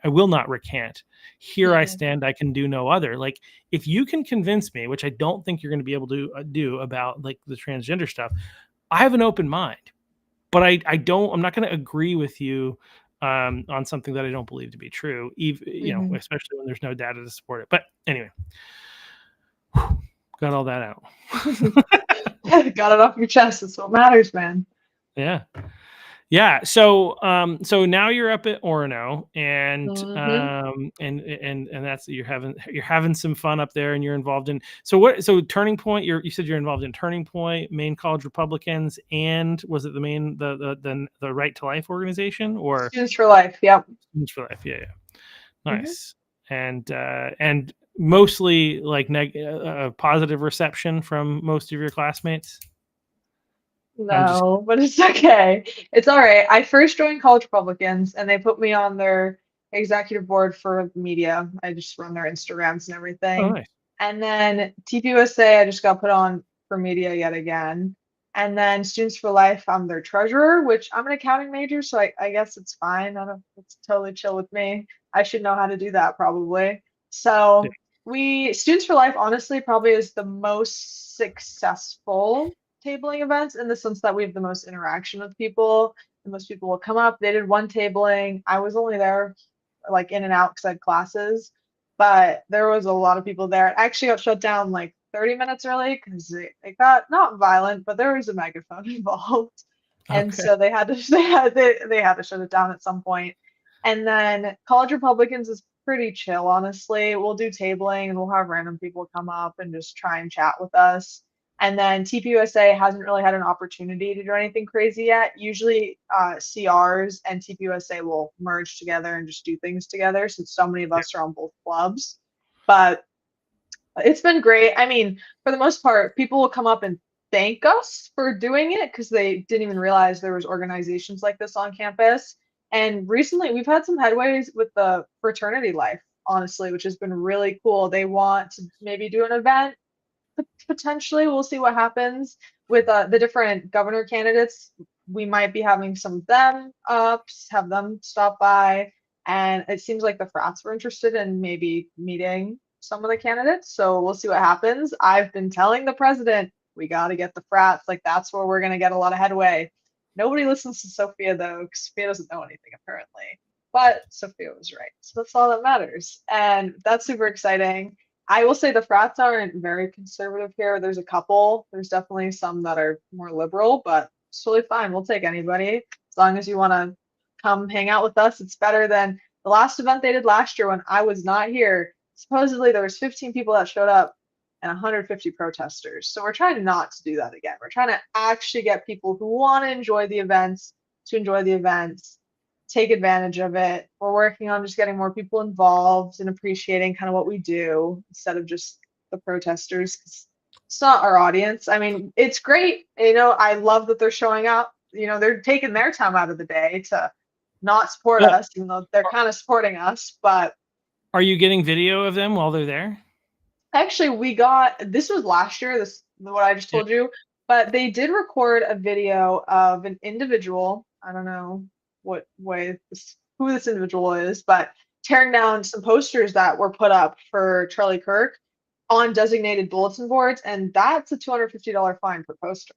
will not recant. Here I stand, I can do no other." Like, if you can convince me, which I don't think you're going to be able to do about like the transgender stuff, I have an open mind, but I'm not going to agree with you on something that I don't believe to be true, even, especially when there's no data to support it. But anyway, got all that out. Got it off your chest. That's what matters, man. Yeah. So now you're up at Orono, and that's, you're having some fun up there, and you're involved in, so Turning Point, you said you're involved in Turning Point, Maine College Republicans, and was it the Right to Life organization, or Students for Life? Yep. Students for Life. Yeah. Nice. And mostly like positive reception from most of your classmates. No, but it's okay. It's all right. I first joined College Republicans, and they put me on their executive board for media. I just run their Instagrams and everything. Oh, nice. And then TPUSA, I just got put on for media yet again. And then Students for Life, I'm their treasurer, which I'm an accounting major, so I guess it's fine. It's totally chill with me. I should know how to do that probably. So Students for Life, honestly, probably is the most successful tabling events, in the sense that we have the most interaction with people. The most people will come up. They did one tabling. I was only there like in and out because I had classes, but there was a lot of people there. It actually got shut down like 30 minutes early because it got not violent, but there was a megaphone involved. And so they had to shut it down at some point. And then College Republicans is pretty chill, honestly. We'll do tabling and we'll have random people come up and just try and chat with us. And then TPUSA hasn't really had an opportunity to do anything crazy yet. Usually CRs and TPUSA will merge together and just do things together, since so many of us are on both clubs. But it's been great. I mean, for the most part, people will come up and thank us for doing it because they didn't even realize there was organizations like this on campus. And recently we've had some headways with the fraternity life, honestly, which has been really cool. They want to maybe do an event. Potentially, we'll see what happens with the different governor candidates. We might be having some of them have them stop by, and it seems like the frats were interested in maybe meeting some of the candidates. So we'll see what happens. I've been telling the president we got to get the frats. Like, that's where we're going to get a lot of headway. Nobody listens to Sophia though, because Sophia doesn't know anything apparently. But Sophia was right, so that's all that matters, and that's super exciting. I will say the frats aren't very conservative here. There's a couple. There's definitely some that are more liberal, but it's totally fine. We'll take anybody as long as you want to come hang out with us. It's better than the last event they did last year when I was not here. Supposedly there was 15 people that showed up. and 150 protesters. So we're trying not to do that again. We're trying to actually get people who want to enjoy the events to enjoy the events, take advantage of it. We're working on just getting more people involved and appreciating kind of what we do instead of just the protesters. It's not our audience. I mean, it's great. I love that they're showing up. They're taking their time out of the day to not support Well, us, even though they're kind of supporting us. But are you getting video of them while they're there? actually, this was last year, this what I just Yeah. told you, but they did record a video of an individual. I don't know who this individual is, but tearing down some posters that were put up for Charlie Kirk on designated bulletin boards, and that's a $250 fine per poster,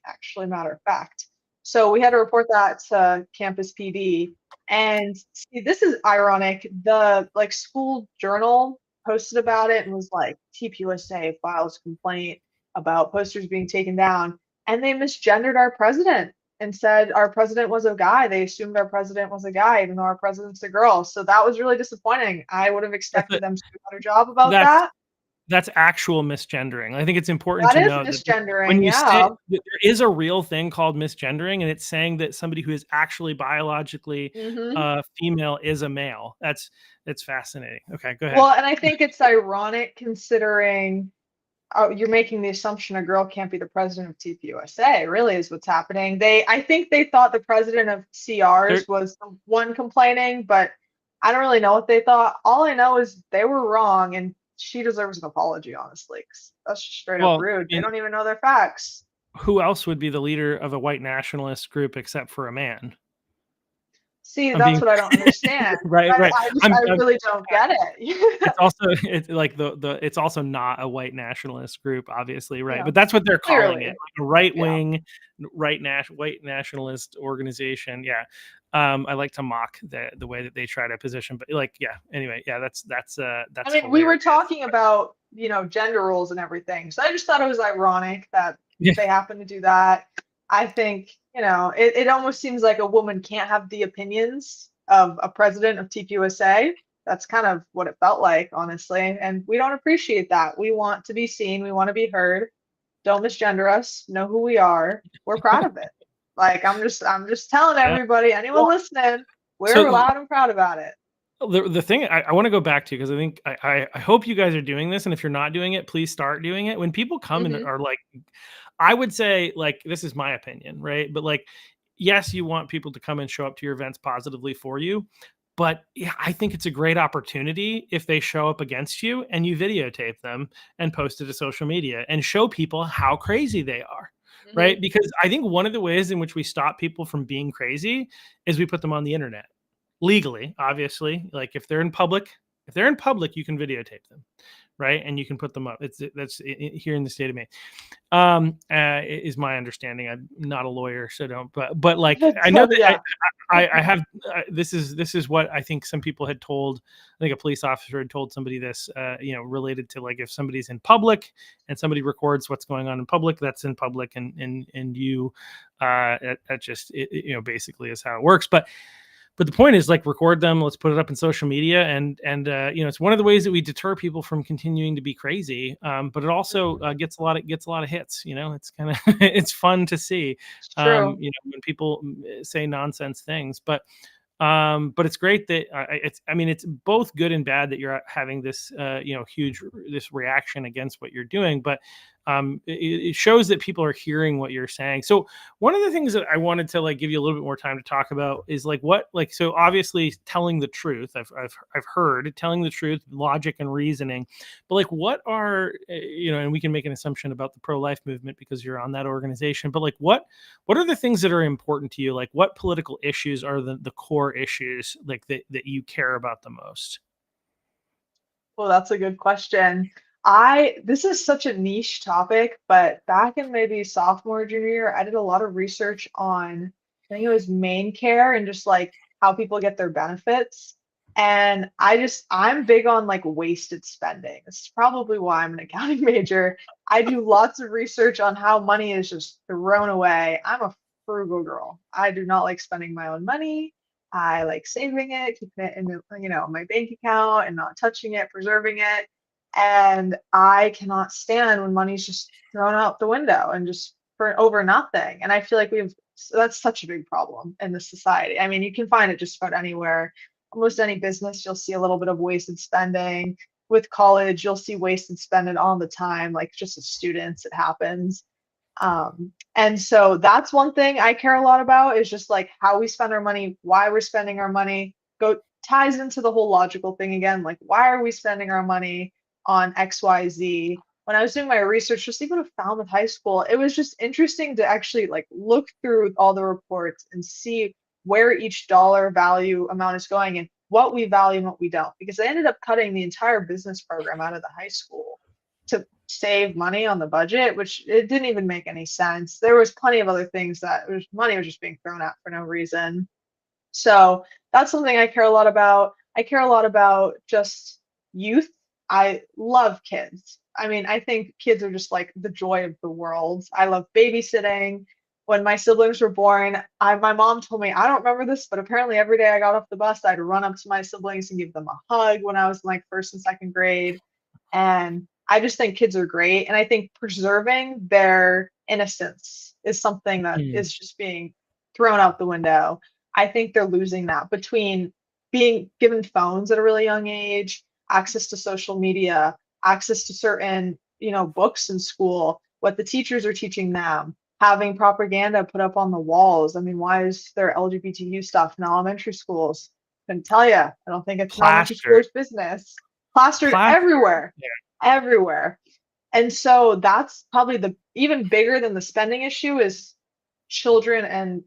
actually, matter of fact. So we had to report that to campus PD. And see, this is ironic. The school journal posted about it and was like, TPUSA files complaint about posters being taken down. And they misgendered our president and said our president was a guy. They assumed our president was a guy, even though our president's a girl. So that was really disappointing. I would have That's a, expected them to do a better job about that's that. that's actual misgendering. I think it's important That to is know that when misgendering, you say yeah. that there is a real thing called misgendering, and it's saying that somebody who is actually biologically Hmm. female is a male. That's fascinating. Okay, go ahead. Well, and I think it's ironic considering you're making the assumption a girl can't be the president of TPUSA, really is what's happening. I think they thought the president of There, CRs was the one complaining, but I don't really know what they thought. All I know is they were wrong, and she deserves an apology, honestly, 'cause that's just straight up well, rude. I They mean, don't even know their facts. who else would be the leader of a white nationalist group except for a man? See, I'm that's being what I don't understand. right, right. I I'm really don't get it. It's also it's like it's also not a white nationalist group, obviously, right? Yeah, But that's what they're calling it, clearly. like a right Yeah. wing, white nationalist organization. Yeah, I like to mock the way that they try to position, but like, yeah. Anyway, yeah, I that's mean, we were hilarious. talking about, gender roles and everything. So I just thought it was ironic that Yeah, they happen to do that. I think, it almost seems like a woman can't have the opinions of a president of TPUSA. That's kind of what it felt like, honestly. And we don't appreciate that. We want to be seen, we want to be heard. Don't misgender us, know who we are. We're proud of it. Like I'm just telling yeah. everybody, anyone Well, listening, we're so loud and proud about it. the thing I want to go back to, because I think I hope you guys are doing this, and if you're not doing it, please start doing it. When people come and Hmm. are like, I would say, like, this is my opinion, right? But like, yes, you want people to come and show up to your events positively for you, but yeah, I think it's a great opportunity if they show up against you and you videotape them and post it to social media and show people how crazy they are. Hmm. Right. Because I think one of the ways in which we stop people from being crazy is we put them on the internet legally, obviously. Like if they're in public, you can videotape them, right? And you can put them up. That's here in the state of Maine. Is my understanding. I'm not a lawyer, so don't. But like, I know that Yeah. I have. This is what I think some people had told. I think a police officer had told somebody this. Related to, like, if somebody's in public and somebody records what's going on in public, that's in public, and you, that just basically is how it works. But the point is, like, record them, let's put it up in social media, and it's one of the ways that we deter people from continuing to be crazy. But it also Mhm. gets a lot of hits. It's kind of it's fun to see, It's true. when people say nonsense things. But it's great that it's both good and bad that you're having this huge this reaction against what you're doing. But it shows that people are hearing what you're saying. So one of the things that I wanted to, like, give you a little bit more time to talk about is, like, so obviously telling the truth. I've heard telling the truth, logic and reasoning, but like, what are and we can make an assumption about the pro-life movement because you're on that organization. But like, what are the things that are important to you? Like, what political issues are the core issues, like, that you care about the most? Well, that's a good question. This is such a niche topic, but back in maybe sophomore, junior year, I did a lot of research on, I think it was main care and just like how people get their benefits. And I'm big on like wasted spending. This is probably why I'm an accounting major. I do lots of research on how money is just thrown away. I'm a frugal girl. I do not like spending my own money. I like saving it, keeping it in my bank account and not touching it, preserving it. And I cannot stand when money's just thrown out the window and just for over nothing. And I feel like that's such a big problem in the society. I mean, you can find it just about anywhere. Almost any business, you'll see a little bit of wasted spending. With college, you'll see wasted spending all the time, like just as students, it happens. And so that's one thing I care a lot about is just like how we spend our money, why we're spending our money. Go ties into the whole logical thing again, like why are we spending our money on XYZ? When I was doing my research, just even with Falmouth High School, it was just interesting to actually like look through all the reports and see where each dollar value amount is going and what we value and what we don't. Because they ended up cutting the entire business program out of the high school to save money on the budget, which it didn't even make any sense. There was plenty of other things that money was just being thrown out for no reason. So that's something I care a lot about. I care a lot about just youth. I love kids. I mean, I think kids are just like the joy of the world. I love babysitting. When my siblings were born, my mom told me, I don't remember this, but apparently every day I got off the bus, I'd run up to my siblings and give them a hug when I was in like first and second grade. And I just think kids are great. And I think preserving their innocence is something that Mm. is just being thrown out the window. I think they're losing that between being given phones at a really young age, access to social media, access to certain, books in school, what the teachers are teaching them, having propaganda put up on the walls. I mean, why is there LGBTQ stuff in elementary schools? Couldn't tell you. I don't think it's an elementary Plastered. school's business. Plastered Plastered. everywhere, everywhere. And so that's probably the even bigger than the spending issue is children and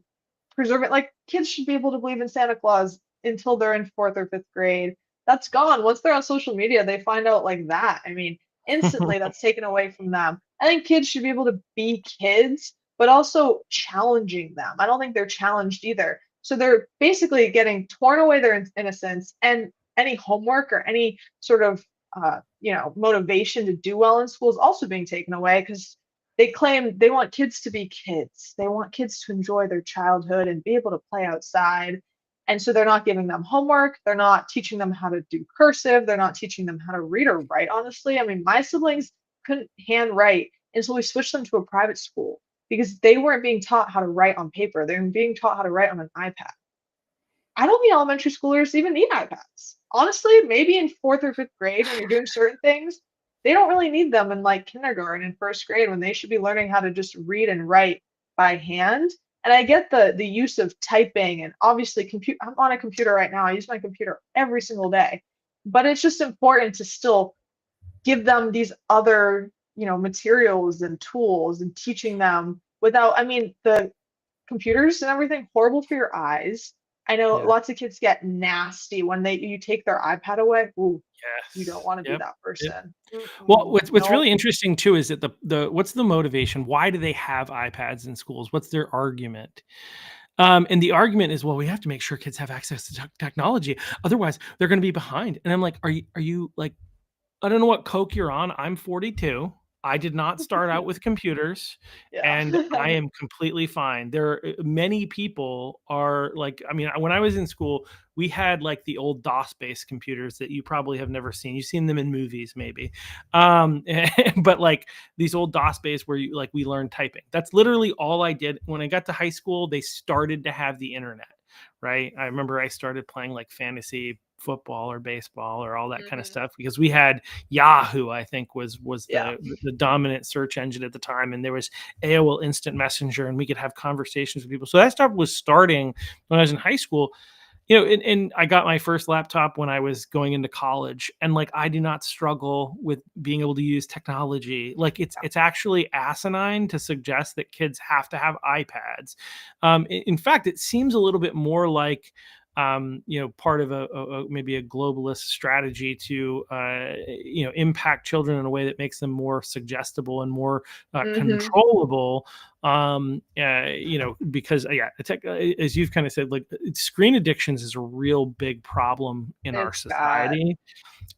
preserving. Like kids should be able to believe in Santa Claus until they're in fourth or fifth grade. That's gone. Once they're on social media, they find out like that. I mean, instantly that's taken away from them. I think kids should be able to be kids, but also challenging them. I don't think they're challenged either. So they're basically getting torn away their innocence and any homework or any sort of motivation to do well in school is also being taken away because they claim they want kids to be kids. They want kids to enjoy their childhood and be able to play outside. And so they're not giving them homework. They're not teaching them how to do cursive. They're not teaching them how to read or write, honestly. I mean, my siblings couldn't handwrite until we switched them to a private school because they weren't being taught how to write on paper. They were being taught how to write on an iPad. I don't think elementary schoolers even need iPads. Honestly, maybe in fourth or fifth grade when you're doing certain things, they don't really need them in like kindergarten and first grade when they should be learning how to just read and write by hand. And I get the use of typing and obviously compute. I'm on a computer right now. I use my computer every single day, but it's just important to still give them these other materials and tools and teaching them without. I mean, the computers and everything horrible for your eyes. I know Yeah. lots of kids get nasty when you take their iPad away. Ooh, you don't Yes. want to be Yep. that Yep. person. Well, Mm-mm, what's no. really interesting too is that the what's the motivation? Why do they have iPads in schools? What's their argument? And the argument is, well, we have to make sure kids have access to technology, otherwise they're going to be behind. And I'm like, are you like I don't know what coke you're on. I'm 42. I did not start out with computers, Yeah. and I am completely fine. Many people are like, I mean, when I was in school, we had like the old DOS-based computers that you probably have never seen. You've seen them in movies, maybe. But like these old DOS-based where you like we learned typing. That's literally all I did. When I got to high school, they started to have the internet, right? I remember I started playing like fantasy football or baseball or all that kind of Hmm. stuff because we had Yahoo, I think was Yeah. the dominant search engine at the time, and there was AOL Instant Messenger, and we could have conversations with people. So that stuff was starting when I was in high school, and I got my first laptop when I was going into college, and like I do not struggle with being able to use technology. Like it's actually asinine to suggest that kids have to have iPads. In fact, it seems a little bit more like part of maybe a globalist strategy to impact children in a way that makes them more suggestible and more Hmm. controllable. Because as you've kind of said, like screen addictions is a real big problem in our It's bad. society,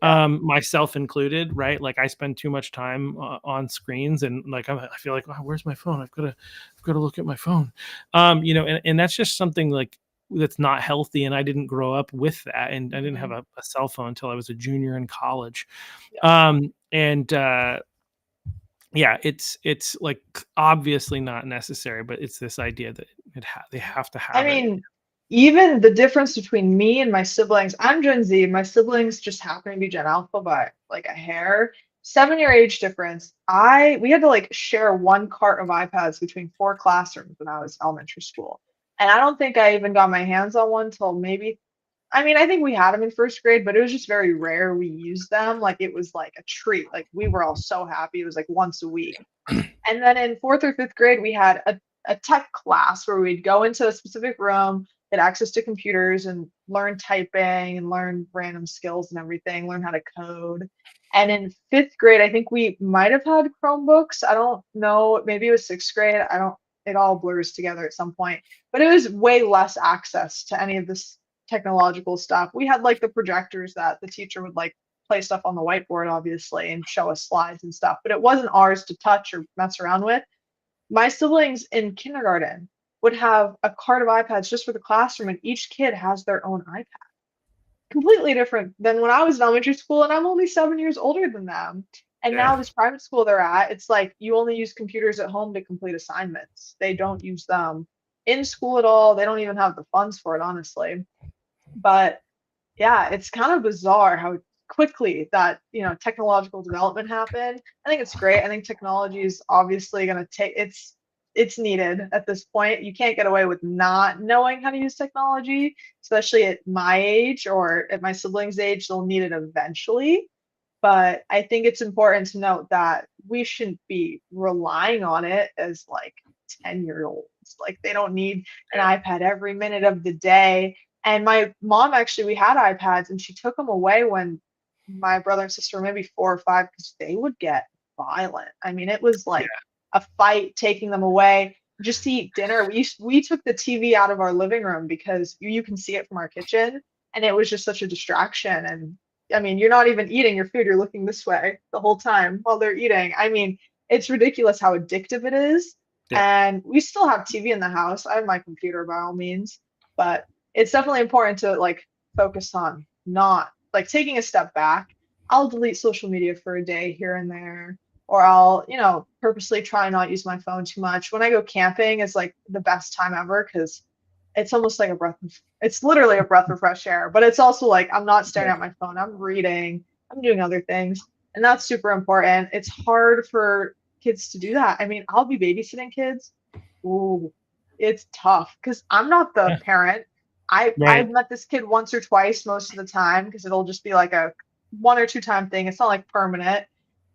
Yeah. myself included, right? Like I spend too much time on screens, and like I feel like, oh, where's my phone? I've got to look at my phone. And that's just something like that's not healthy, and I didn't grow up with that, and I didn't have Mhm. a cell phone until I was a junior in college. Yeah. And yeah, it's like obviously not necessary, but it's this idea that they have to I have it. mean, even the difference between me and my siblings, I'm Gen Z, my siblings just happen to be Gen Alpha by like a hair. 7-year age difference. We had to like share one cart of iPads between 4 classrooms when I was elementary school. And I don't think I even got my hands on one till maybe, I mean, I think we had them in first grade, but it was just very rare we used them. Like it was like a treat. Like we were all so happy. It was like once a week. And then in fourth or fifth grade, we had a tech class where we'd go into a specific room, get access to computers and learn typing and learn random skills and everything, learn how to code. And in fifth grade, I think we might have had Chromebooks. I don't know. Maybe it was sixth grade. I don't, it all blurs together at some point. But it was way less access to any of this technological stuff. We had like the projectors that the teacher would like play stuff on the whiteboard, obviously, and show us slides and stuff, but it wasn't ours to touch or mess around with. My siblings in kindergarten would have a cart of iPads just for the classroom, and each kid has their own iPad. Completely different than when I was in elementary school, and I'm only 7 years older than them. And Yeah. now this private school they're at, it's like you only use computers at home to complete assignments. They don't use them in school at all. They don't even have the funds for it, honestly. But yeah, it's kind of bizarre how quickly that, technological development happened. I think it's great. I think technology is obviously going to take it's needed at this point. You can't get away with not knowing how to use technology, especially at my age or at my siblings' age. They'll need it eventually. But I think it's important to note that we shouldn't be relying on it as like 10-year-olds. Like they don't need an Yeah. iPad every minute of the day. And my mom actually, we had iPads and she took them away when my brother and sister were maybe 4 or 5 because they would get violent. I mean, it was like a fight taking them away just to eat dinner. We took the TV out of our living room because you can see it from our kitchen, and it was just such a distraction. And I mean, you're not even eating your food, you're looking this way the whole time while they're eating. I mean, it's ridiculous how addictive it is. Yeah. And we still have TV in the house. I have my computer by all means, but it's definitely important to like focus on not like taking a step back. I'll delete social media for a day here and there, or I'll, purposely try not use my phone too much. When I go camping, it's like the best time ever because it's almost like it's literally a breath of fresh air, but it's also like I'm not staring Yeah. at my phone, I'm reading, I'm doing other things. And that's super important. It's hard for kids to do that. I mean, I'll be babysitting kids. Ooh, it's tough because I'm not the Yeah. parent. I've Right. met this kid once or twice most of the time because it'll just be like a 1 or 2 time thing. It's not like permanent.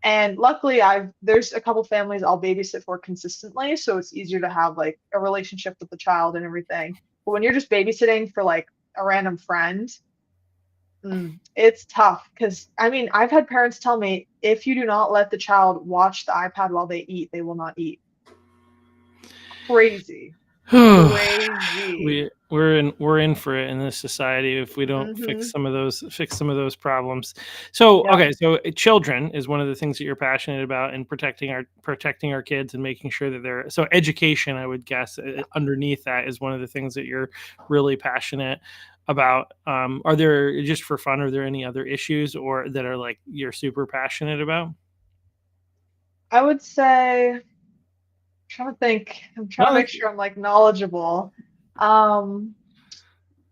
And luckily there's a couple families I'll babysit for consistently, so it's easier to have like a relationship with the child and everything. But when you're just babysitting for like a random friend, it's tough because I mean, I've had parents tell me if you do not let the child watch the iPad while they eat, they will not eat. Crazy. Crazy. We're in for it in this society if we don't Hmm. fix some of those problems. So Yep. okay, so children is one of the things that you're passionate about, and protecting our kids and making sure that they're so education, I would guess, underneath that is one of the things that you're really passionate about. Are there, just for fun, are there any other issues or that are like you're super passionate about? I would say, trying to think. I'm trying to No, make sure I'm like knowledgeable. Um,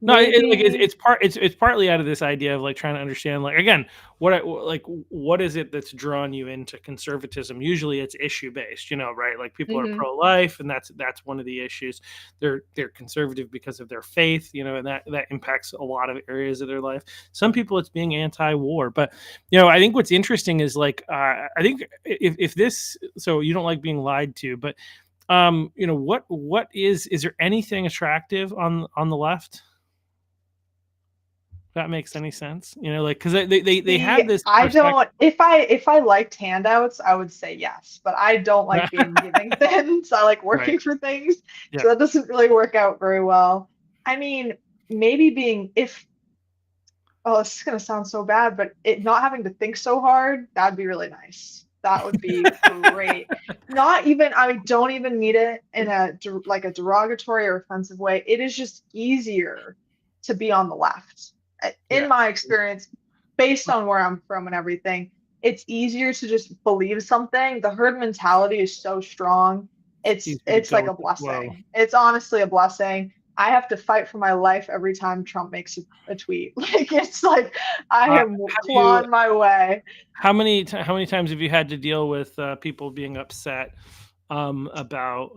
No, like maybe. it's partly out of this idea of like trying to understand, like, again, like what is it that's drawn you into conservatism? Usually it's issue based, right? Like people are Hmm. pro life, and that's one of the issues. They're conservative because of their faith, and that impacts a lot of areas of their life. Some people it's being anti war, but I think what's interesting is like I think if this, so you don't like being lied to, but what is there anything attractive on the left? That makes any sense? Like, because they See, have this I perspective. don't. If I liked handouts, I would say yes, but I don't like being giving things. I like Right. working for things, Yeah. so that doesn't really work out very well. I mean, maybe being if oh, this is gonna sound so bad, but it not having to think so hard, that'd be really nice. That would be great. Not even, I don't even mean it in like a derogatory or offensive way. It is just easier to be on the left. In Yeah. my experience, based on where I'm from and everything, it's easier to just believe something. The herd mentality is so strong. It's easier to It's go like with a the flow. blessing. It's honestly a blessing. I have to fight for my life every time Trump makes a tweet. Like it's like I am Have you clawing my way. how many times have you had to deal with people being upset about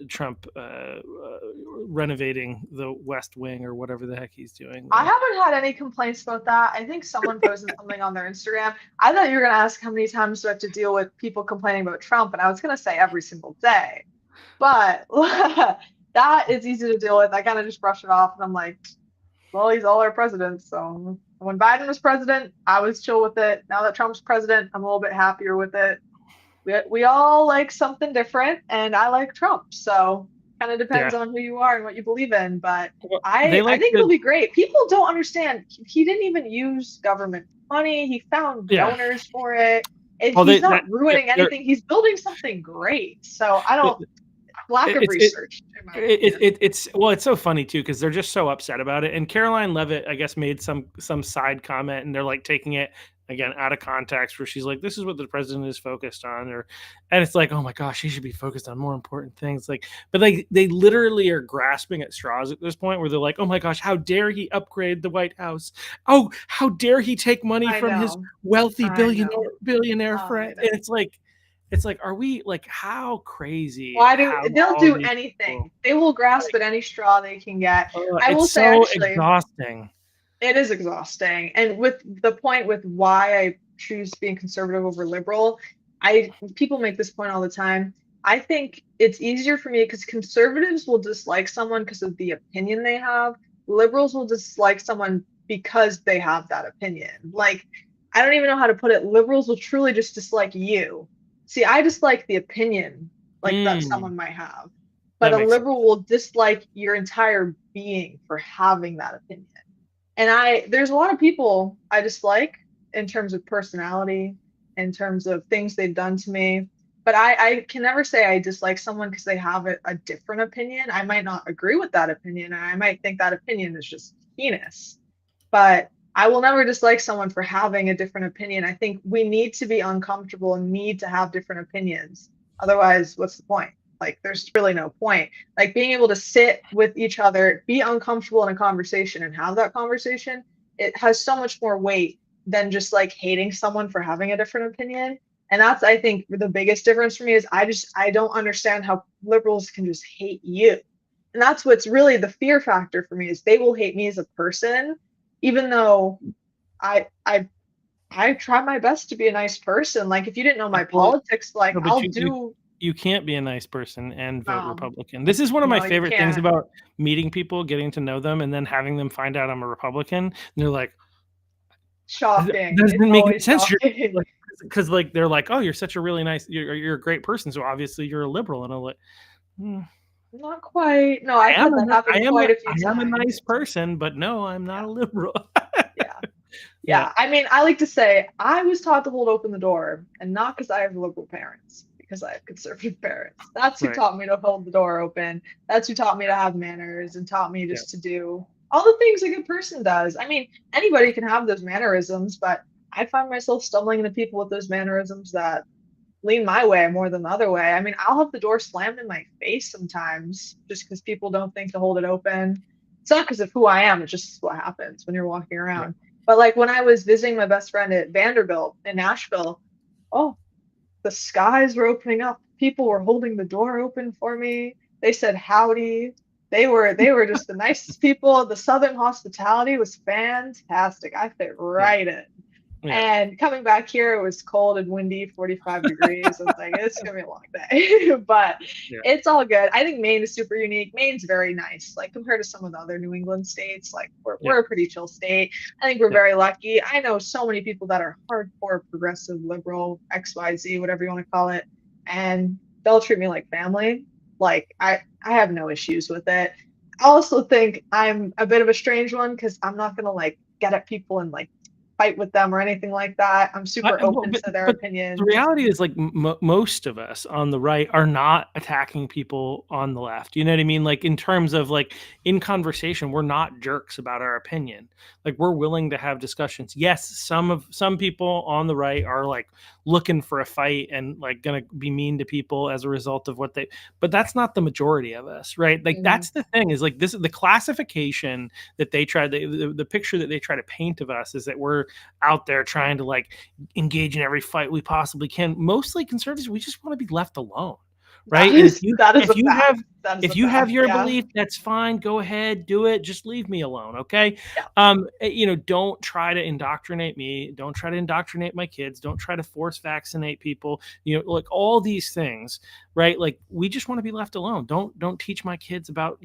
Trump renovating the West Wing or whatever the heck he's doing I there? haven't had any complaints about that. I think someone posted something on their Instagram. I thought you were going to ask how many times do I have to deal with people complaining about Trump, and I was going to say every single day. But that is easy to deal with. I kind of just brush it off, and I'm like, well, he's all our president. So when Biden was president, I was chill with it. Now that Trump's president, I'm a little bit happier with it. We all like something different, and I like Trump. So kind of Yeah. depends on who you are and what you believe in. But Well, they I like think to it'll be great. People don't understand. He didn't even use government money. He found yeah. donors for it. And Well, he's they not that ruining they're anything. He's building something great. So I don't lack of it's it research, in my opinion. it's well, it's so funny too because they're just so upset about it. And Caroline Levitt, I guess, made some side comment, and they're like taking it again out of context, where she's like, "This is what the president is focused on," or, and it's like, "Oh my gosh, he should be focused on more important things." Like, but like they literally are grasping at straws at this point, where they're like, "Oh my gosh, how dare he upgrade the White House? Oh, how dare he take money I from his know. wealthy I know. billionaire I friend?" And know. it's like, are we like how crazy Why do have they'll all do these people anything? They will grasp like, at any straw they can get. I will it's say so actually, exhausting. it is exhausting. And with the point with why I choose being conservative over liberal, I people make this point all the time. I think it's easier for me because conservatives will dislike someone because of the opinion they have. Liberals will dislike someone because they have that opinion. Like, I don't even know how to put it. Liberals will truly just dislike you. See, I dislike the opinion like that Mm, someone might have. But that a makes sense. liberal will dislike your entire being for having that opinion. And there's a lot of people I dislike in terms of personality, in terms of things they've done to me. But I can never say I dislike someone because they have a different opinion. I might not agree with that opinion, and I might think that opinion is just heinous. But I will never dislike someone for having a different opinion. I think we need to be uncomfortable and need to have different opinions. Otherwise, what's the point? Like, there's really no point. Like, being able to sit with each other, be uncomfortable in a conversation and have that conversation, it has so much more weight than just like hating someone for having a different opinion. And that's, I think, the biggest difference for me is I don't understand how liberals can just hate you. And that's what's really the fear factor for me is they will hate me as a person, even though I I I try my best to be a nice person. Like if you didn't know Yeah, my well, politics, like no, but I'll do you can't be a nice person and vote um Republican. This is one of my no, you favorite things can't. about meeting people, getting to know them, and then having them find out I'm a Republican. And they're like, "That Shocking. It's doesn't make any always sense." You're shocking. like, because like they're like, "Oh, you're such a really nice, you're a great person, so obviously you're a liberal." And I'm like, "Hmm, Not quite. No, I've had that happen quite a few I am a nice times. person, but no, I'm not Yeah. a liberal." Yeah. Yeah, Yeah. I mean, I like to say I was taught to hold open the door, and not because I have liberal parents, because I have conservative parents. That's who right. taught me to hold the door open. That's who taught me to have manners and taught me Yeah, just to do all the things a good person does. I mean, anybody can have those mannerisms, but I find myself stumbling into people with those mannerisms that lean my way more than the other way. I mean, I'll have the door slammed in my face sometimes just because people don't think to hold it open. It's not because of who I am, it's just what happens when you're walking yeah. around. But like when I was visiting my best friend at Vanderbilt in Nashville, oh, the skies were opening up. People were holding the door open for me. They said howdy. They were just the nicest people. The Southern hospitality was fantastic. I fit Yeah, right in. yeah, And coming back here, it was cold and windy, 45 degrees. I was like, it's gonna be a long day, but yeah, it's all good. I think Maine is super unique. Maine's very nice, like compared to some of the other New England states. Like yeah, we're a pretty chill state. I think we're yeah. very lucky. I know so many people that are hardcore progressive, liberal, XYZ, whatever you want to call it, and they'll treat me like family. Like I have no issues with it. I also think I'm a bit of a strange one because I'm not gonna like get at people and like fight with them or anything like that. I'm super Well, open to their but the opinions. reality is like most of us on the right are not attacking people on the left. You know what I mean? Like in terms of like in conversation, we're not jerks about our opinion. Like we're willing to have discussions. Yes, some people on the right are like looking for a fight and like going to be mean to people as a result of what they, but that's not the majority of us, right? Like Mhm. that's the thing is like this is the classification that they try the picture that they try to paint of us is that we're out there trying to like engage in every fight we possibly can. Mostly conservatives, we just want to be left alone, right? And That is if a you fact. have That is if a you have fact. your Yeah. belief, that's fine. Go ahead, do it. Just leave me alone, okay? Yeah. Don't try to indoctrinate me. Don't try to indoctrinate my kids. Don't try to force vaccinate people. Like all these things, right? Like we just want to be left alone. Don't teach my kids about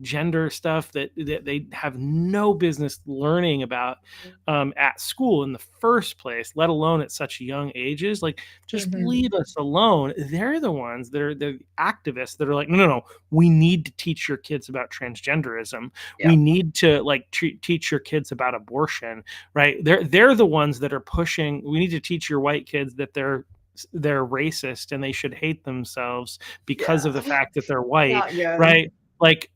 gender stuff that they have no business learning about at school in the first place, let alone at such young ages. Like, just Mhm. leave us alone. They're the ones that are the activists that are like, no, no, no, we need to teach your kids about transgenderism. Yeah. We need to like teach your kids about abortion, right? They're the ones that are pushing. We need to teach your white kids that they're racist and they should hate themselves because of the Yeah. fact that they're white, Not good. right? Like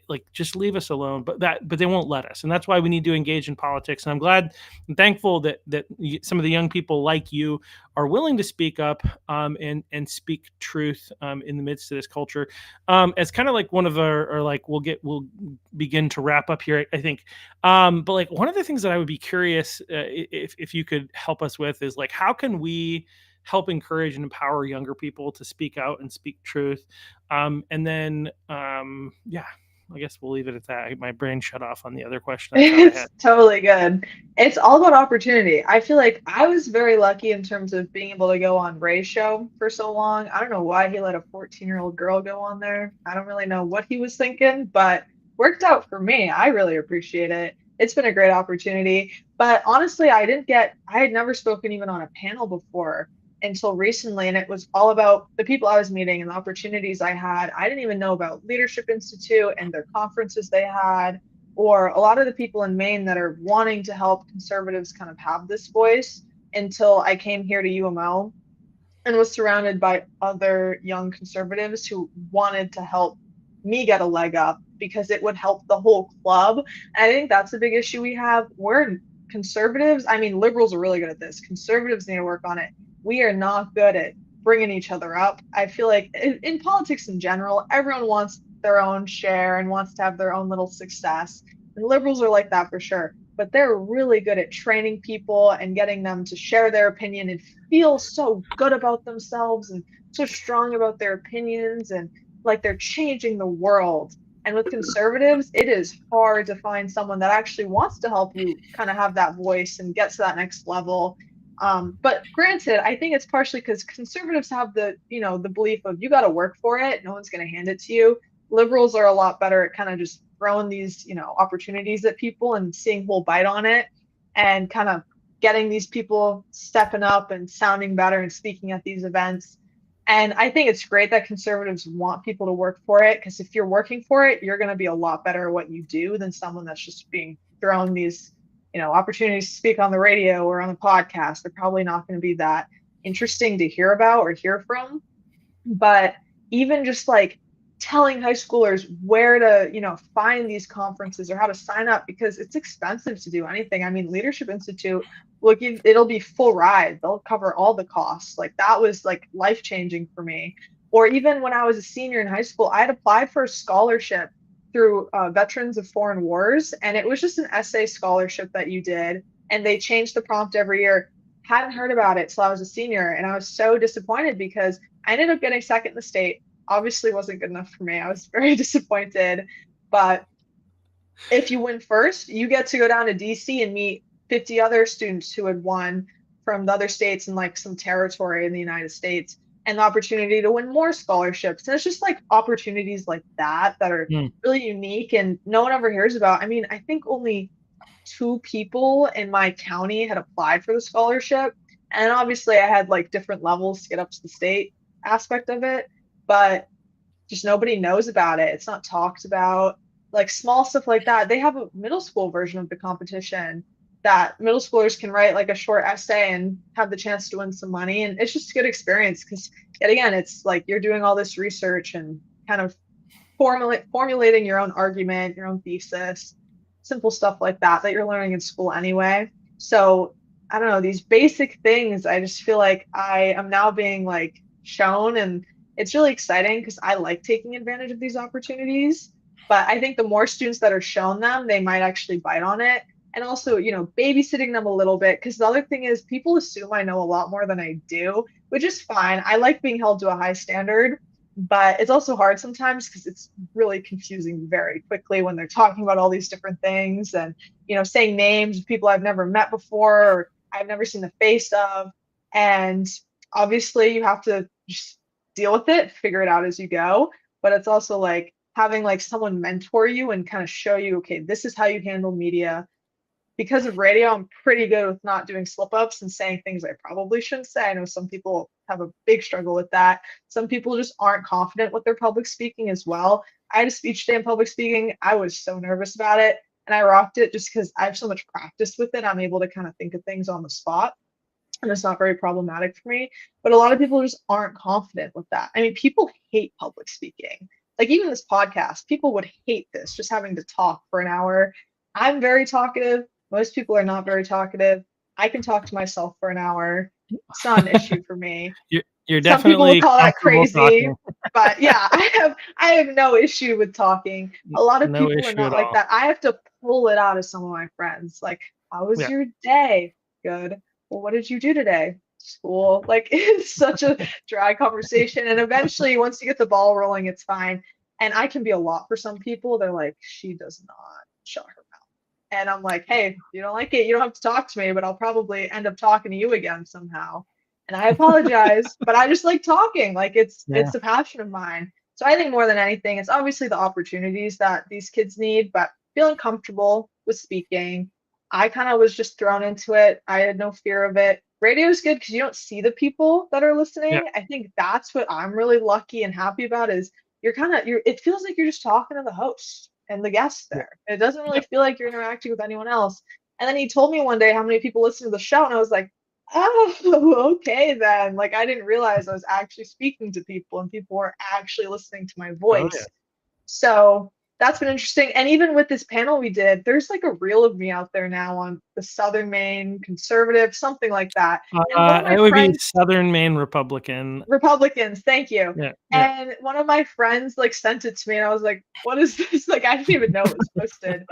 like just leave us alone, but they won't let us, and that's why we need to engage in politics. And I'm thankful that some of the young people like you are willing to speak up and speak truth in the midst of this culture. It's kind of like one of our, or like we'll begin to wrap up here, I think. But like one of the things that I would be curious if you could help us with is like how can we help encourage and empower younger people to speak out and speak truth. And then, yeah, I guess we'll leave it at that. My brain shut off on the other question I thought I had. It's totally good. It's all about opportunity. I feel like I was very lucky in terms of being able to go on Ray's show for so long. I don't know why he let a 14-year-old girl go on there. I don't really know what he was thinking, but worked out for me. I really appreciate it. It's been a great opportunity. But honestly, I had never spoken even on a panel before until recently. And it was all about the people I was meeting and the opportunities I had. I didn't even know about Leadership Institute and their conferences they had or a lot of the people in Maine that are wanting to help conservatives kind of have this voice until I came here to UMO and was surrounded by other young conservatives who wanted to help me get a leg up because it would help the whole club. And I think that's a big issue we have. We're conservatives. I mean, liberals are really good at this. Conservatives need to work on it. We are not good at bringing each other up. I feel like in politics in general, everyone wants their own share and wants to have their own little success. And liberals are like that for sure. But they're really good at training people and getting them to share their opinion and feel so good about themselves and so strong about their opinions and like they're changing the world. And with conservatives, it is hard to find someone that actually wants to help you kind of have that voice and get to that next level. But granted, I think it's partially because conservatives have the belief of you got to work for it. No one's going to hand it to you. Liberals are a lot better at kind of just throwing these opportunities at people and seeing who will bite on it and kind of getting these people stepping up and sounding better and speaking at these events. And I think it's great that conservatives want people to work for it because if you're working for it, you're going to be a lot better at what you do than someone that's just being thrown these opportunities to speak on the radio or on a podcast. They're probably not going to be that interesting to hear about or hear from. But even just like telling high schoolers where to find these conferences or how to sign up because it's expensive to do anything. I mean, Leadership Institute it'll be full ride. They'll cover all the costs. Like that was like life changing for me. Or even when I was a senior in high school, I had applied for a scholarship through Veterans of Foreign Wars, and it was just an essay scholarship that you did, and they changed the prompt every year. Hadn't heard about it till I was a senior, and I was so disappointed because I ended up getting second in the state. Obviously, wasn't good enough for me. I was very disappointed. But if you win first, you get to go down to DC and meet 50 other students who had won from the other states and like some territory in the United States and the opportunity to win more scholarships. And it's just like opportunities like that are Hmm. really unique and no one ever hears about. I mean, I think only two people in my county had applied for the scholarship. And obviously, I had like different levels to get up to the state aspect of it, but just nobody knows about it. It's not talked about. like small stuff like that. They have a middle school version of the competition that middle schoolers can write like a short essay and have the chance to win some money. And it's just a good experience because, yet again, it's like you're doing all this research and kind of formulating your own argument, your own thesis, simple stuff like that that you're learning in school anyway. So I don't know, these basic things, I just feel like I am now being like shown, and it's really exciting because I like taking advantage of these opportunities. But I think the more students that are shown them, they might actually bite on it. And also, babysitting them a little bit. Because the other thing is, people assume I know a lot more than I do, which is fine. I like being held to a high standard, but it's also hard sometimes because it's really confusing very quickly when they're talking about all these different things and saying names of people I've never met before or I've never seen the face of. And obviously you have to just deal with it, figure it out as you go. But it's also like having like someone mentor you and kind of show you, okay, this is how you handle media. Because of radio, I'm pretty good with not doing slip ups and saying things I probably shouldn't say. I know some people have a big struggle with that. Some people just aren't confident with their public speaking as well. I had a speech day in public speaking. I was so nervous about it and I rocked it just because I have so much practice with it. I'm able to kind of think of things on the spot and it's not very problematic for me. But a lot of people just aren't confident with that. I mean, people hate public speaking. Like even this podcast, people would hate this, just having to talk for an hour. I'm very talkative. Most people are not very talkative. I can talk to myself for an hour. It's not an issue for me. You're Some people would definitely call that comfortable crazy, talking. but yeah, I have no issue with talking. A lot of No people are issue not at like all. that. I have to pull it out of some of my friends. Like, how was Yeah. your day? Good. Well, what did you do today? School. Like it's such a dry conversation. And eventually, once you get the ball rolling, it's fine. And I can be a lot for some people. They're like, she does not shut her mouth. And I'm like, hey, if you don't like it, you don't have to talk to me, but I'll probably end up talking to you again somehow. And I apologize, but I just like talking. Like Yeah. it's a passion of mine. So I think more than anything, it's obviously the opportunities that these kids need, but feeling comfortable with speaking. I kind of was just thrown into it. I had no fear of it. Radio is good because you don't see the people that are Yeah. listening. I think that's what I'm really lucky and happy about is you're it feels like you're just talking to the host and the guests Yeah. there. It doesn't really Yeah. feel like you're interacting with anyone else. And then he told me one day how many people listen to the show, and I was like, oh, okay then. Like I didn't realize I was actually speaking to people and people were actually listening to my Oh yeah. voice. So that's been interesting. And even with this panel we did, there's like a reel of me out there now on the Southern Maine conservative, something like that. And one of my It would be friends Southern Maine Republican. Republicans, thank you. Yeah. Yeah. And one of my friends like sent it to me, and I was like, "What is this?" Like, I didn't even know it was posted.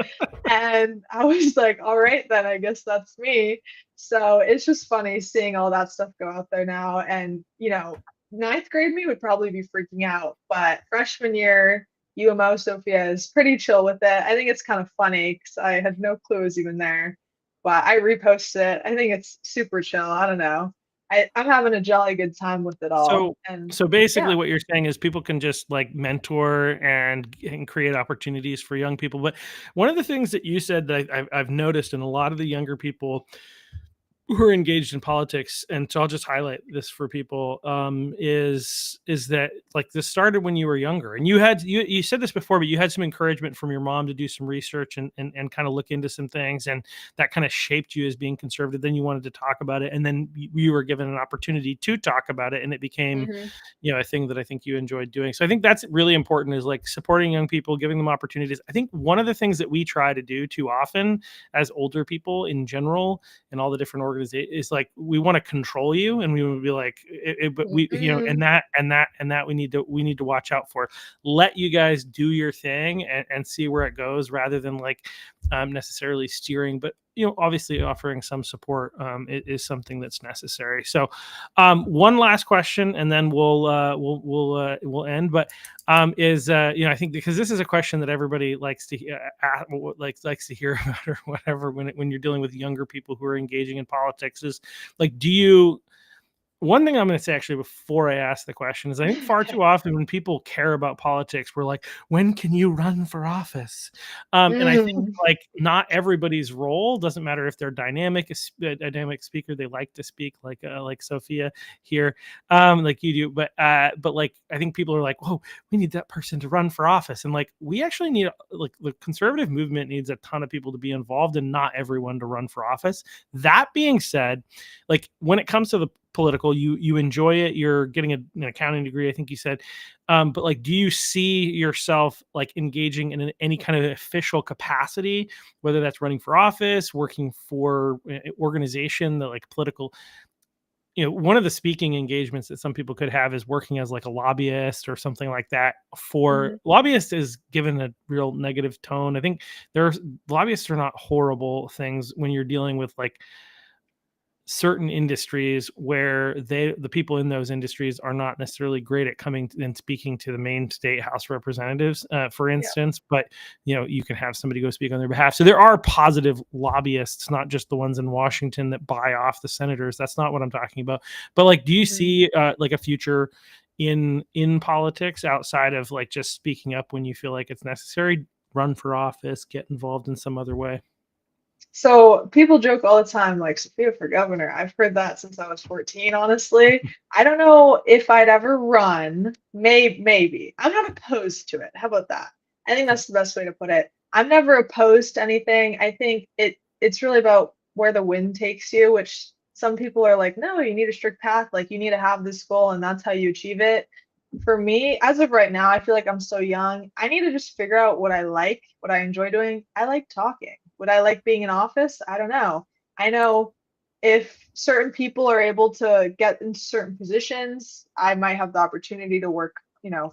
And I was like, "All right, then I guess that's me." So it's just funny seeing all that stuff go out there now. And ninth grade me would probably be freaking out, but freshman year UMO Sophia is pretty chill with it. I think it's kind of funny because I had no clue it was even there, but I reposted it. I think it's super chill. I don't know. I'm having a jolly good time with it all. So And so basically yeah. what you're saying is people can just like mentor and create opportunities for young people. But one of the things that you said that I've noticed in a lot of the younger people who are engaged in politics, and so I'll just highlight this for people, is that like this started when you were younger, and you said this before, but you had some encouragement from your mom to do some research and kind of look into some things, and that kind of shaped you as being conservative. Then you wanted to talk about it, and then you were given an opportunity to talk about it, and it became Hmm. a thing that I think you enjoyed doing. So I think that's really important, is like supporting young people, giving them opportunities. I think one of the things that we try to do too often as older people in general and all the different organizations is like we want to control you, and we would be like but we Mm-mm. and that we need to watch out for. Let you guys do your thing and see where it goes, rather than like necessarily steering, but obviously offering some support is something that's necessary. So one last question, and then we'll end. But is I think, because this is a question that everybody likes to likes to hear about, or whatever, when you're dealing with younger people who are engaging in politics, is like, one thing I'm going to say actually before I ask the question is I think far Okay. too often when people care about politics, we're like, when can you run for office? And I think Mm, like not everybody's role doesn't matter if they're dynamic speaker, they like to speak like Sophia here, like you do, but like I think people are like, whoa, we need that person to run for office, and like we actually need like the conservative movement needs a ton of people to be involved and not everyone to run for office. That being said, like when it comes to the political, you enjoy it, you're getting an accounting degree, I think you said, but like do you see yourself like engaging in any kind of official capacity, whether that's running for office, working for organization, the like political, one of the speaking engagements that some people could have is working as like a lobbyist or something like that. For mhm. lobbyist is given a real negative tone. I think there's lobbyists are not horrible things when you're dealing with like certain industries where the people in those industries are not necessarily great at coming and speaking to the main state house representatives, for Yeah. instance, but you can have somebody go speak on their behalf. So there are positive lobbyists, not just the ones in Washington that buy off the senators. That's not what I'm talking about. But like, do you Mhm. see like a future in politics outside of like just speaking up when you feel like it's necessary, run for office, get involved in some other way? So people joke all the time, like Sophia for governor. I've heard that since I was 14, honestly. I don't know if I'd ever run. Maybe. I'm not opposed to it. How about that? I think Okay. that's the best way to put it. I'm never opposed to anything. I think it's really about where the wind takes you, which some people are like, no, you need a strict path, like you need to have this goal and that's how you achieve it. For me, as of right now, I feel like I'm so young. I need to just figure out what I like, what I enjoy doing. I like talking. Would I like being in office? I don't know. I know if certain people are able to get into certain positions, I might have the opportunity to work,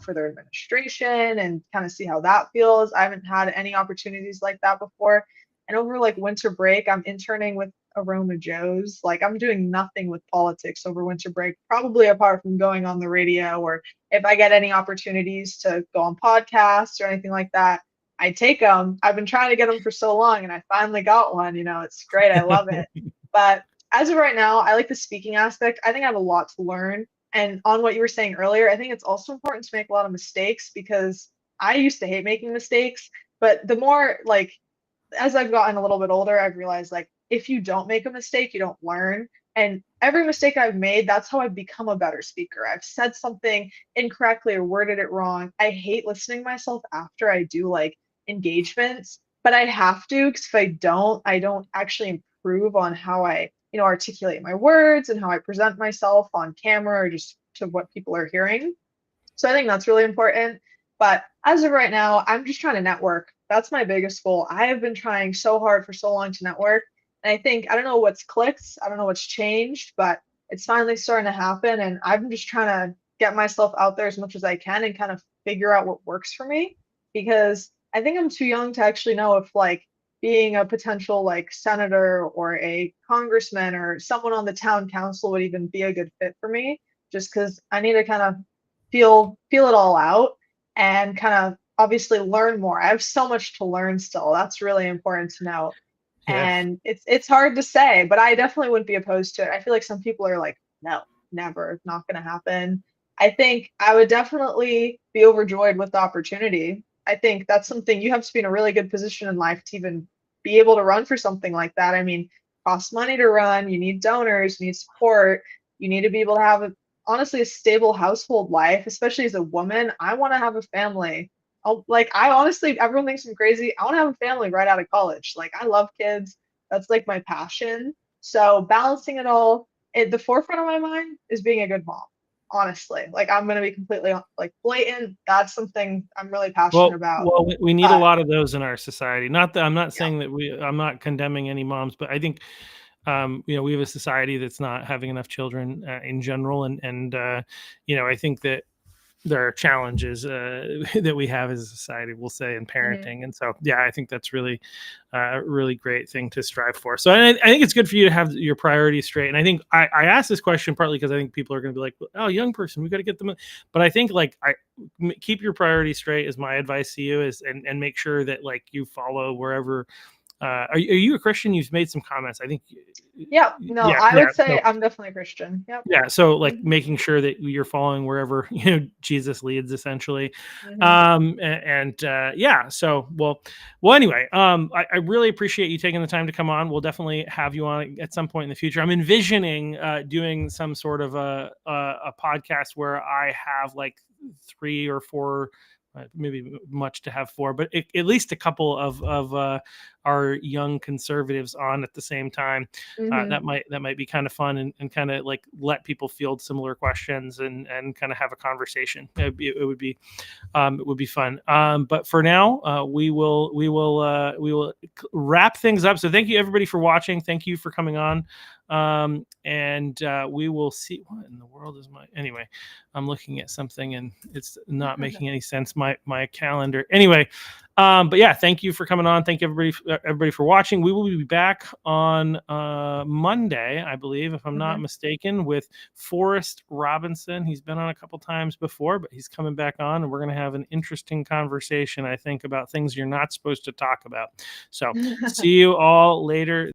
for their administration and kind of see how that feels. I haven't had any opportunities like that before. And over like winter break, I'm interning with Aroma Joe's. Like I'm doing nothing with politics over winter break, probably apart from going on the radio or if I get any opportunities to go on podcasts or anything like that, I take them. I've been trying to get them for so long and I finally got one. It's great. I love it. But as of right now, I like the speaking aspect. I think I have a lot to learn. And on what you were saying earlier, I think it's also important to make a lot of mistakes because I used to hate making mistakes. But the more like as I've gotten a little bit older, I've realized like if you don't make a mistake, you don't learn. And every mistake I've made, that's how I've become a better speaker. I've said something incorrectly or worded it wrong. I hate listening to myself after I do like engagements, but I have to because if I don't actually improve on how I, articulate my words and how I present myself on camera or just to what people are hearing. So I think that's really important. But as of right now, I'm just trying to network. That's my biggest goal. I have been trying so hard for so long to network. And I think, I don't know what's clicked, I don't know what's changed, but it's finally starting to happen. And I'm just trying to get myself out there as much as I can and kind of figure out what works for me. Because I think I'm too young to actually know if like being a potential like senator or a congressman or someone on the town council would even be a good fit for me. Just because I need to kind of feel it all out and kind of obviously learn more. I have so much to learn still. That's really important to know. Yeah. And it's hard to say, but I definitely wouldn't be opposed to it. I feel like some people are like, no, never, not going to happen. I think I would definitely be overjoyed with the opportunity. I think that's something you have to be in a really good position in life to even be able to run for something like that. I mean, it costs money to run, you need donors, you need support, you need to be able to have honestly a stable household life, especially as a woman. I want to have a family. I honestly, everyone thinks I'm crazy. I want to have a family right out of college. Like I love kids. That's like my passion. So balancing it all at the forefront of my mind is being a good mom. Honestly, like I'm gonna be completely like blatant. That's something I'm really passionate about. Well, we need a But lot of those in our society. Not that I'm not yeah. saying that I'm not condemning any moms, but I think we have a society that's not having enough children in general, and I think that there are challenges that we have as a society, we'll say, in Mhm. parenting. And so, yeah, I think that's really a really great thing to strive for. So I think it's good for you to have your priorities straight. And I think I asked this question partly because I think people are going to be like, oh, young person, we got to get them. But I think like keep your priorities straight is my advice to you is, and make sure that like you follow wherever are you a Christian? You've made some comments. I think. Yeah, no, Yeah, I yeah. would say I'm definitely a Christian. Yep. Yeah, so like Mhm. making sure that you're following wherever Jesus leads, essentially. Mhm. Yeah, so well anyway, I really appreciate you taking the time to come on. We'll definitely have you on at some point in the future. I'm envisioning doing some sort of a podcast where I have like 3 or 4, maybe much to have 4, but at least a couple of our young conservatives on at the same time. Mhm. That might be kind of fun, and kind of like let people field similar questions, and kind of have a conversation. It would be fun. But for now, we will wrap things up. So thank you everybody for watching. Thank you for coming on. And we will see. What in the world is my, anyway? I'm looking at something and it's not making any sense. My calendar. Anyway, but yeah, thank you for coming on. Thank you everybody for watching. We will be back on Monday, I believe, if I'm not Mhm. mistaken, with Forrest Robinson. He's been on a couple times before, but he's coming back on, and we're going to have an interesting conversation, I think, about things you're not supposed to talk about. So see you all later.